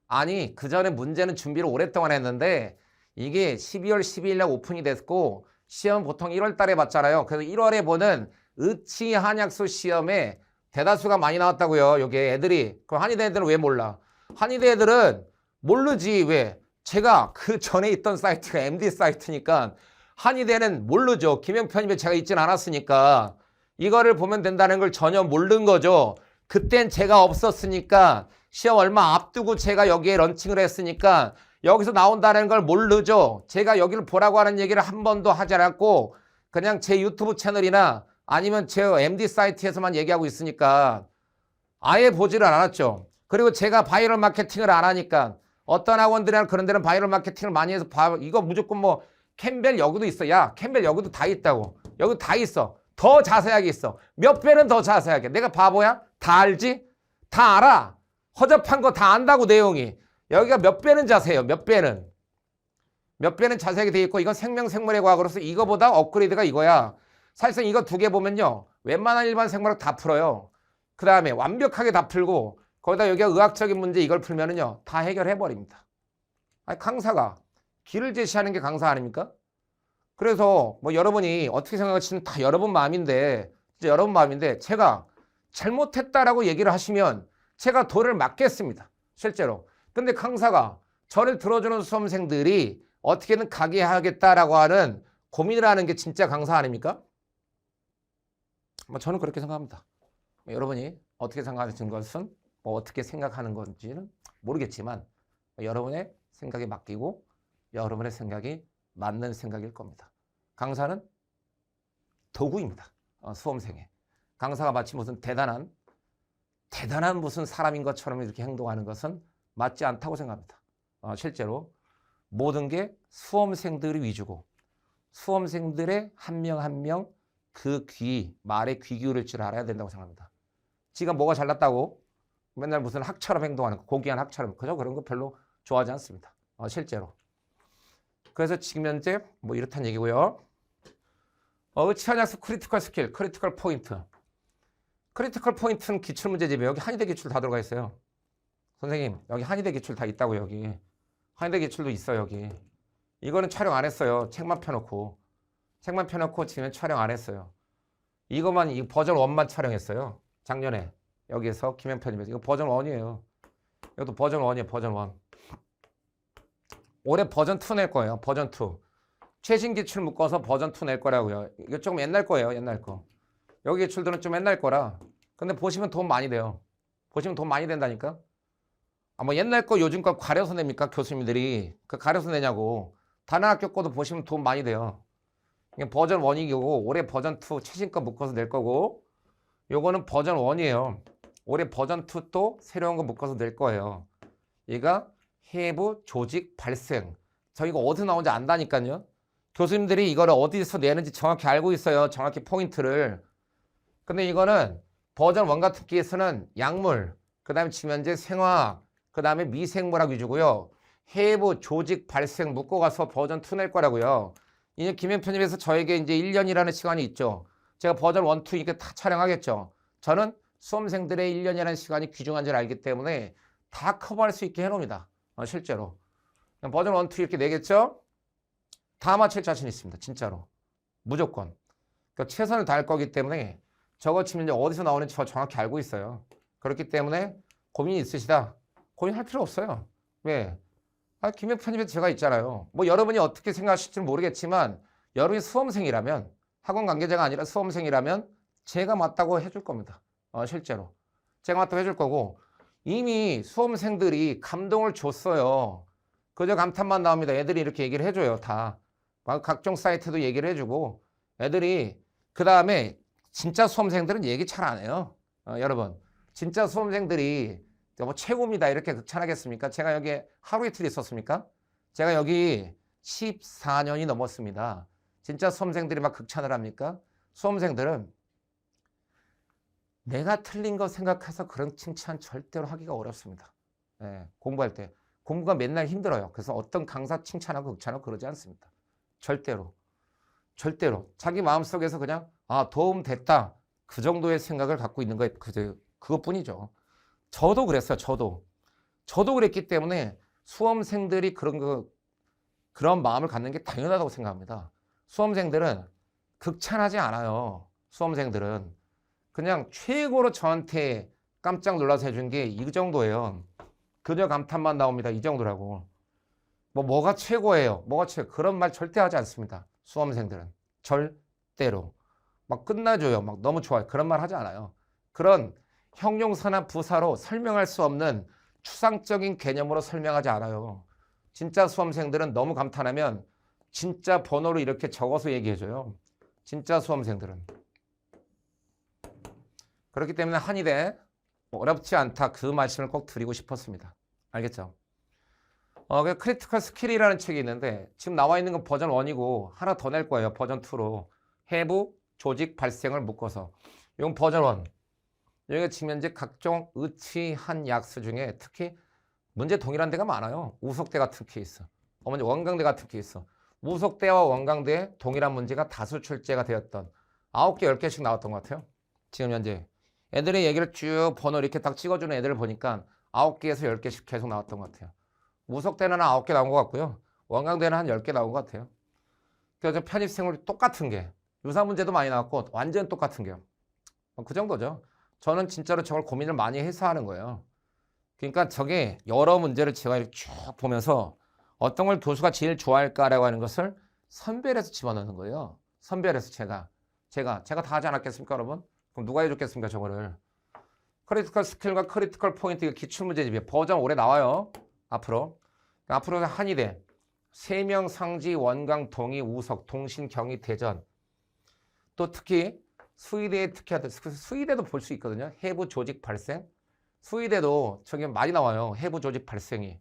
아니, 그 전에 문제는 준비를 오랫동안 했는데 이게 12월 12일 날 오픈이 됐고 시험 보통 1월 달에 봤잖아요. 그래서 1월에 보는 의치 한약수 시험에 대다수가 많이 나왔다고요. 여기 애들이. 그럼 한의대 애들은 왜 몰라? 한의대 애들은 모르지. 왜? 제가 그 전에 있던 사이트가 MD 사이트니까 한의대는 모르죠. 김영 편입에 제가 있진 않았으니까 이거를 보면 된다는 걸 전혀 모르는 거죠. 그땐 제가 없었으니까 시험 얼마 앞두고 제가 여기에 런칭을 했으니까 여기서 나온다는 걸 모르죠. 제가 여기를 보라고 하는 얘기를 한 번도 하지 않았고 그냥 제 유튜브 채널이나 아니면 제 MD 사이트에서만 얘기하고 있으니까 아예 보지를 않았죠. 그리고 제가 바이럴 마케팅을 안 하니까 어떤 학원들이나 그런 데는 바이럴 마케팅을 많이 해서 이거 무조건 뭐 캠벨 여기도 있어. 야, 캠벨 여기도 다 있다고. 여기 다 있어. 더 자세하게 있어. 몇 배는 더 자세하게. 내가 바보야? 다 알지? 다 알아. 허접한 거 다 안다고 내용이. 여기가 몇 배는 자세해요. 몇 배는 자세하게 돼 있고 이건 생명생물의 과학으로서 이거보다 업그레이드가 이거야. 사실상 이거 두 개 보면요. 웬만한 일반 생물학 다 풀어요. 그 다음에 완벽하게 다 풀고 거기다 여기가 의학적인 문제 이걸 풀면은요. 다 해결해 버립니다. 아니, 강사가 길을 제시하는 게 강사 아닙니까? 그래서 뭐 여러분이 어떻게 생각하시는 다 여러분 마음인데 진짜 여러분 마음인데 제가 잘못했다라고 얘기를 하시면 제가 돌을 맞겠습니다. 실제로. 근데 강사가 저를 들어주는 수험생들이 어떻게든 가게 하겠다라고 하는 고민을 하는 게 진짜 강사 아닙니까? 저는 그렇게 생각합니다. 여러분이 어떻게 생각하시는 것은 뭐 어떻게 생각하는 건지는 모르겠지만 여러분의 생각에 맡기고 여러분의 생각이 맞는 생각일 겁니다. 강사는 도구입니다. 수험생의. 강사가 마치 무슨 대단한 무슨 사람인 것처럼 이렇게 행동하는 것은 맞지 않다고 생각합니다. 실제로 모든 게 수험생들이 위주고 수험생들의 한 명 한 명 그 말에 귀 기울일 줄 알아야 된다고 생각합니다. 지가 뭐가 잘났다고 맨날 무슨 학처럼 행동하는 거, 고귀한 학처럼 그저 그런 거 별로 좋아하지 않습니다. 실제로. 그래서 지금 현재 뭐 이렇다는 얘기고요. 의치한약수 크리티컬 스킬, 크리티컬 포인트. 크리티컬 포인트는 기출문제집이에요. 여기 한의대 기출 다 들어가 있어요. 선생님, 여기 한의대 기출 다 있다고 여기. 한의대 기출도 있어 여기. 이거는 촬영 안 했어요. 책만 펴놓고 지금 촬영 안 했어요. 이거만 이 버전 1만 촬영했어요. 작년에 여기에서 김영편님에서 이거 버전 1이에요. 이것도 버전 1이에요. 버전 1. 올해 버전 2 낼 거예요. 버전 2. 최신 기출 묶어서 버전 2 낼 거라고요. 이거 조금 옛날 거예요. 옛날 거. 여기 기출들은 좀 옛날 거라. 근데 보시면 돈 많이 돼요. 보시면 돈 많이 된다니까. 아, 뭐 옛날 거 요즘 거 가려서 냅니까? 교수님들이. 그 가려서 내냐고. 다른 학교 거도 보시면 돈 많이 돼요. 이게 버전 1이고 올해 버전 2 최신 거 묶어서 낼 거고 요거는 버전 1이에요. 올해 버전 2 또 새로운 거 묶어서 낼 거예요. 얘가 해부 조직 발생. 저 이거 어디서 나온지 안다니까요. 교수님들이 이거를 어디서 내는지 정확히 알고 있어요. 정확히 포인트를. 근데 이거는 버전 1 같은 케이스는 약물, 그 다음에 지금 현재 생화학, 그 다음에 미생물학 위주고요. 해부 조직 발생 묶고 가서 버전 2 낼 거라고요. 이제 김현 편집에서 저에게 이제 1년이라는 시간이 있죠. 제가 버전 1, 2 이렇게 다 촬영하겠죠. 저는 수험생들의 1년이라는 시간이 귀중한 줄 알기 때문에 다 커버할 수 있게 해놓습니다. 실제로. 버전 1, 2 이렇게 내겠죠? 다 맞힐 자신 있습니다. 진짜로. 무조건. 그러니까 최선을 다할 거기 때문에 저거 치면 이제 어디서 나오는지 저 정확히 알고 있어요. 그렇기 때문에 고민이 있으시다. 고민할 필요 없어요. 왜? 아, 김현 편집에 제가 있잖아요. 뭐 여러분이 어떻게 생각하실지 모르겠지만 여러분이 수험생이라면 학원 관계자가 아니라 수험생이라면 제가 맞다고 해줄 겁니다. 실제로. 제가 맞다고 해줄 거고 이미 수험생들이 감동을 줬어요. 그저 감탄만 나옵니다. 애들이 이렇게 얘기를 해줘요. 다. 각종 사이트도 얘기를 해주고 애들이 그 다음에 진짜 수험생들은 얘기 잘 안 해요. 여러분. 진짜 수험생들이 뭐 최고입니다. 이렇게 극찬하겠습니까? 제가 여기 하루 이틀 있었습니까? 제가 여기 14년이 넘었습니다. 진짜 수험생들이 막 극찬을 합니까? 수험생들은 내가 틀린 거 생각해서 그런 칭찬 절대로 하기가 어렵습니다. 네, 공부할 때. 공부가 맨날 힘들어요. 그래서 어떤 강사 칭찬하고 극찬하고 그러지 않습니다. 절대로. 절대로. 자기 마음속에서 그냥 도움 됐다. 그 정도의 생각을 갖고 있는 거예요. 그것뿐이죠. 저도 그랬어요. 저도 그랬기 때문에 수험생들이 그런 마음을 갖는 게 당연하다고 생각합니다. 수험생들은 극찬하지 않아요. 수험생들은 그냥 최고로 저한테 깜짝 놀라서 해준 게 이 정도예요. 그저 감탄만 나옵니다. 이 정도라고. 뭐가 최고예요. 뭐가 최고. 그런 말 절대 하지 않습니다. 수험생들은. 절대로. 막 끝나줘요. 막 너무 좋아요. 그런 말 하지 않아요. 그런 형용사나 부사로 설명할 수 없는 추상적인 개념으로 설명하지 않아요. 진짜 수험생들은 너무 감탄하면 진짜 번호로 이렇게 적어서 얘기해줘요. 진짜 수험생들은. 그렇기 때문에 한의대 어렵지 않다. 그 말씀을 꼭 드리고 싶었습니다. 알겠죠? 크리티컬 스킬이라는 책이 있는데 지금 나와 있는 건 버전 1이고 하나 더 낼 거예요. 버전 2로. 해부 조직 발생을 묶어서. 이건 버전 1. 여기가 지금 현재 각종 의치한 약수 중에 특히 문제 동일한 데가 많아요. 우석대 같은 케이스. 원광대 같은 케이스. 우석대와 원광대에 동일한 문제가 다수 출제가 되었던 9개, 10개씩 나왔던 것 같아요. 지금 현재. 애들의 얘기를 쭉 번호 이렇게 딱 찍어주는 애들을 보니까 9개에서 10개씩 계속 나왔던 것 같아요. 우석대는 9개 나온 것 같고요. 원광대는 한 10개 나온 것 같아요. 그래서 편입생물 똑같은 게. 유사 문제도 많이 나왔고 완전 똑같은 게요. 그 정도죠. 저는 진짜로 저걸 고민을 많이 해서 하는 거예요. 그러니까 저게 여러 문제를 제가 이렇게 쭉 보면서 어떤 걸 교수가 제일 좋아할까라고 하는 것을 선별해서 집어넣는 거예요. 선별해서 제가 다 하지 않았겠습니까, 여러분? 그럼 누가 해줬겠습니까, 저거를? 크리티컬 스킬과 크리티컬 포인트 기출문제집이에요. 버전 올해 나와요. 앞으로 한의대 3명 상지 원광 동의 우석 동신 경희 대전 또 특히 수의대에 특히하다 수의대도 볼 수 있거든요. 해부 조직 발생 수의대도 저기 많이 나와요. 해부 조직 발생이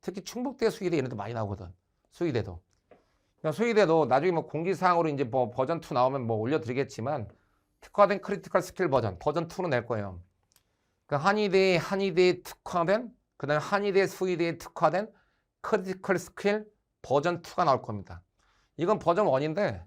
특히 충북대 수의대 이런 데도 많이 나오거든. 수의대도 나중에 뭐 공지사항으로 이제 뭐 버전 2 나오면 뭐 올려드리겠지만 특화된 크리티컬 스킬 버전 2로 낼 거예요. 그 한의대에 특화된 그다음에 한의대 수의대에 특화된 크리티컬 스킬 버전 2가 나올 겁니다. 이건 버전 1인데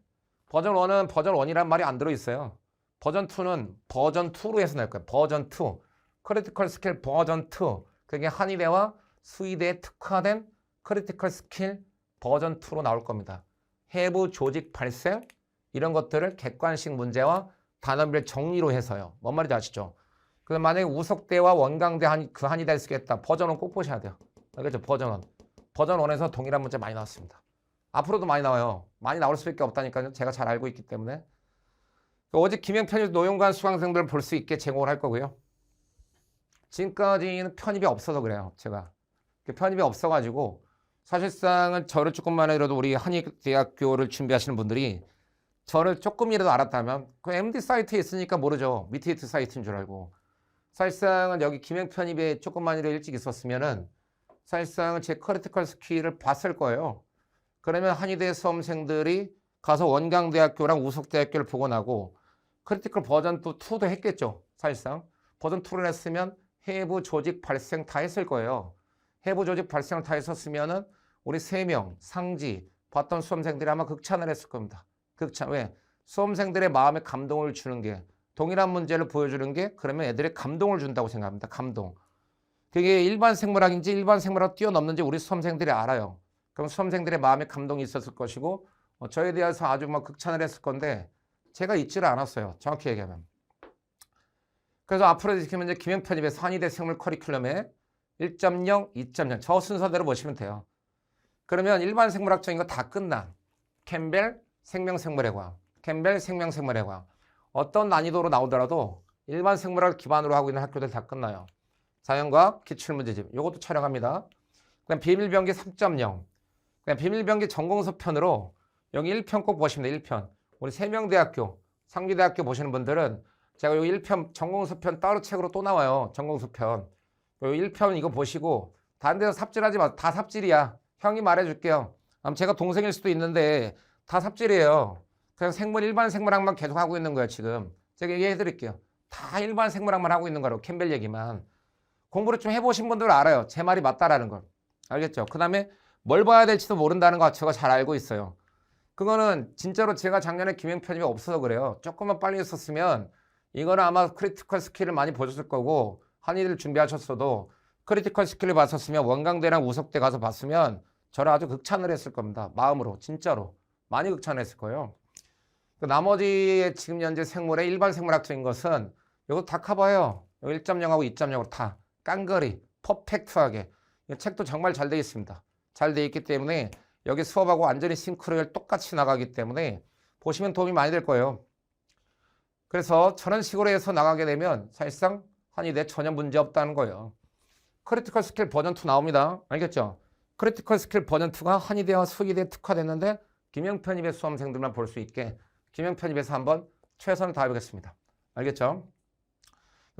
버전 1은 버전 1이란 말이 안 들어있어요. 버전 2는 버전 2로 해서 낼 거예요. 버전 2. 크리티컬 스킬 버전 2. 그게 한의대와 수의대에 특화된 크리티컬 스킬 버전 2로 나올 겁니다. 해부 조직 발생 이런 것들을 객관식 문제와 단원별 정리로 해서요. 뭔 말인지 아시죠? 그래서 만약에 우석대와 원광대 그 한의대를 쓰겠다. 버전 1 꼭 보셔야 돼요. 알겠죠? 버전 1. 버전 1에서 동일한 문제 많이 나왔습니다. 앞으로도 많이 나와요. 많이 나올 수밖에 없다니까요. 제가 잘 알고 있기 때문에. 어제 김영 편입 노용관 수강생들을 볼 수 있게 제공을 할 거고요. 지금까지는 편입이 없어서 그래요. 제가. 편입이 없어가지고 사실상은 저를 조금만 해도 우리 한의대학교를 준비하시는 분들이 저를 조금이라도 알았다면 그 MD 사이트에 있으니까 모르죠. 밑에 사이트인 줄 알고. 사실상은 여기 김영 편입에 조금만이라도 일찍 있었으면은 사실상은 제 크리티컬 스킬을 봤을 거예요. 그러면 한의대 수험생들이 가서 원광대학교랑 우석대학교를 보고 나고 크리티컬 버전 2도 했겠죠. 사실상 버전 2를 했으면 해부 조직 발생 다 했을 거예요. 해부 조직 발생을 다 했었으면은 우리 3명 상지 봤던 수험생들이 아마 극찬을 했을 겁니다. 극찬. 왜? 수험생들의 마음에 감동을 주는 게 동일한 문제를 보여주는 게 그러면 애들의 감동을 준다고 생각합니다. 감동. 그게 일반 생물학인지 일반 생물학 뛰어넘는지 우리 수험생들이 알아요. 그럼 수험생들의 마음에 감동이 있었을 것이고 저에 대해서 아주 막 극찬을 했을 건데 제가 잊지를 않았어요. 정확히 얘기하면. 그래서 앞으로 이제 김영 편입에서 한의대 생물 커리큘럼에 1.0, 2.0 저 순서대로 보시면 돼요. 그러면 일반 생물학적인 거 다 끝나. 캠벨 생명생물의 과학, 캠벨 생명생물의 과학. 어떤 난이도로 나오더라도 일반 생물학을 기반으로 하고 있는 학교들 다 끝나요. 자연과학 기출문제집 이것도 촬영합니다. 그다음 비밀병기 3.0. 그냥 비밀병기 전공서 편으로 여기 1편 꼭 보시면 돼요. 1편. 우리 세명대학교, 상지대학교 보시는 분들은 제가 여기 1편 전공서 편 따로 책으로 또 나와요. 전공서 편. 여기 1편 이거 보시고 다른 데서 삽질하지 마세요. 다 삽질이야. 형이 말해줄게요. 제가 동생일 수도 있는데 다 삽질이에요. 그냥 일반 생물학만 계속 하고 있는 거예요. 지금. 제가 얘기해드릴게요. 다 일반 생물학만 하고 있는 거라고. 캠벨 얘기만. 공부를 좀 해보신 분들은 알아요. 제 말이 맞다라는 걸. 알겠죠? 그 다음에 뭘 봐야 될지도 모른다는 거 제가 잘 알고 있어요. 그거는 진짜로 제가 작년에 김영 편입이 없어서 그래요. 조금만 빨리 했었으면 이거는 아마 크리티컬 스킬을 많이 보셨을 거고 한의대를 준비하셨어도 크리티컬 스킬을 봤었으면 원광대랑 우석대 가서 봤으면 저를 아주 극찬을 했을 겁니다. 마음으로 진짜로 많이 극찬을 했을 거예요. 나머지 지금 현재 생물의 일반 생물학적인 것은 이거 다 커버해요. 1.0하고 2.0으로 다 깡거리 퍼펙트하게. 책도 정말 잘 되어 있습니다. 잘 되어 있기 때문에 여기 수업하고 완전히 싱크로율 똑같이 나가기 때문에 보시면 도움이 많이 될 거예요. 그래서 저런 식으로 해서 나가게 되면 사실상 한의대 전혀 문제 없다는 거예요. 크리티컬 스킬 버전 2 나옵니다. 알겠죠? 크리티컬 스킬 버전 2가 한의대와 수의대에 특화됐는데 김영 편입의 수험생들만 볼 수 있게 김영 편입에서 한번 최선을 다해보겠습니다. 알겠죠?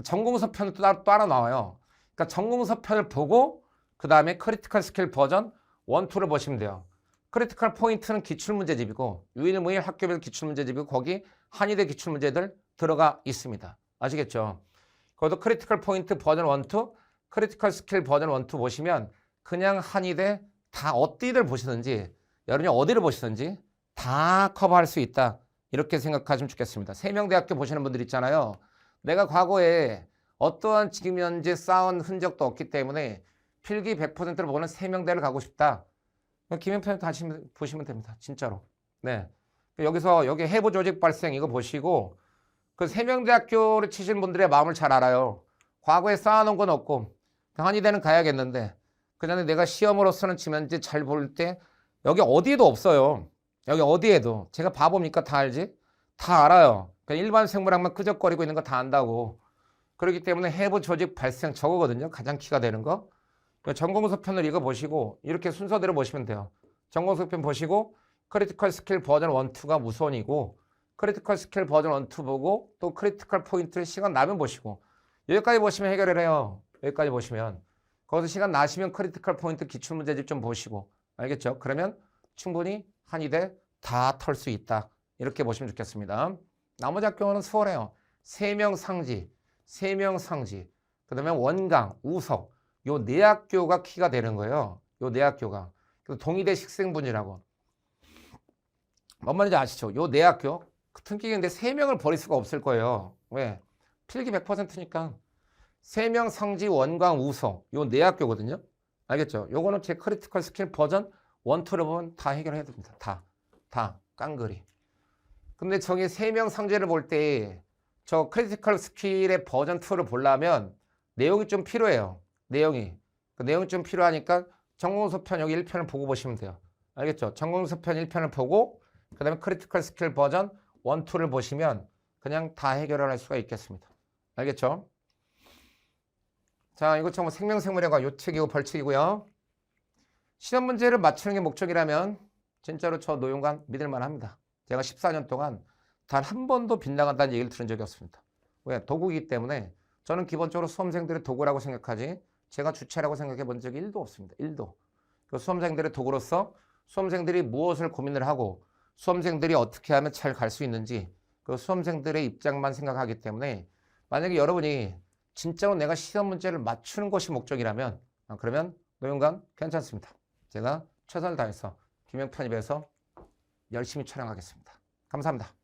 전공서 편은 또 따로 나와요. 그러니까 전공서 편을 보고 그 다음에 크리티컬 스킬 버전 1, 2를 보시면 돼요. 크리티컬 포인트는 기출문제집이고 유일무이일 학교별 기출문제집이고 거기 한의대 기출문제들 들어가 있습니다. 아시겠죠? 거기도 크리티컬 포인트 버전 1, 2, 크리티컬 스킬 버전 1, 2 보시면 그냥 한의대 다 어디를 보시든지 여러분이 어디를 보시든지 다 커버할 수 있다. 이렇게 생각하시면 좋겠습니다. 세명대학교 보시는 분들 있잖아요. 내가 과거에 어떠한 지금 현재 쌓은 흔적도 없기 때문에 필기 100%를 보는 세명대를 가고 싶다. 김영편 다시 보시면 됩니다. 진짜로. 네. 여기서 여기 해부 조직 발생 이거 보시고 그 세명대학교를 치시는 분들의 마음을 잘 알아요. 과거에 쌓아놓은 건 없고 한의대는 가야겠는데 그전에 내가 시험으로서는 지금 현재 잘 볼 때 여기 어디에도 없어요. 여기 어디에도. 제가 바보입니까? 다 알지? 다 알아요. 그냥 일반 생물학만 끄적거리고 있는 거 다 안다고. 그렇기 때문에 해부 조직 발생 저거거든요. 가장 키가 되는 거. 전공서 편을 읽어보시고 이렇게 순서대로 보시면 돼요. 전공서 편 보시고 크리티컬 스킬 버전 1, 2가 무선이고 크리티컬 스킬 버전 1, 2 보고 또 크리티컬 포인트를 시간 나면 보시고 여기까지 보시면 해결을 해요. 여기까지 보시면. 거기서 시간 나시면 크리티컬 포인트 기출문제집 좀 보시고 알겠죠? 그러면 충분히 한의대 다 털 수 있다. 이렇게 보시면 좋겠습니다. 나머지 학교는 수월해요. 3명 상지, 3명 상지, 그 다음에 원강, 우석 요 네 학교가 키가 되는 거예요. 요 네 학교가. 동의대 식생분이라고. 뭔 말인지 아시죠? 요 네 학교. 특기인데 3명을 버릴 수가 없을 거예요. 왜? 필기 100%니까. 3명 상지, 원광, 우석 요 네 학교거든요. 알겠죠? 요거는 제 크리티컬 스킬 버전 1, 2를 보면 다 해결해야 됩니다. 다 깡그리. 근데 저기 3명 상제를 볼 때 저 크리티컬 스킬의 버전 2를 보려면 내용이 좀 필요해요. 내용이. 그 내용이 좀 필요하니까 전공서 편 여기 1편을 보고 보시면 돼요. 알겠죠? 전공서편 1편을 보고 그 다음에 크리티컬 스킬 버전 1, 2를 보시면 그냥 다 해결을 할 수가 있겠습니다. 알겠죠? 자, 이것처럼 뭐 생명생물학과 요책이고 벌칙이고요. 시험 문제를 맞추는 게 목적이라면 진짜로 저 노용관 믿을만 합니다. 제가 14년 동안 단 한 번도 빗나간다는 얘기를 들은 적이 없습니다. 왜? 도구이기 때문에 저는 기본적으로 수험생들의 도구라고 생각하지 제가 주체라고 생각해 본 적이 1도 없습니다. 1도. 그 수험생들의 도구로서 수험생들이 무엇을 고민을 하고 수험생들이 어떻게 하면 잘 갈 수 있는지 그 수험생들의 입장만 생각하기 때문에 만약에 여러분이 진짜로 내가 시험 문제를 맞추는 것이 목적이라면 그러면 노용관 괜찮습니다. 제가 최선을 다해서 김영 편입해서 열심히 촬영하겠습니다. 감사합니다.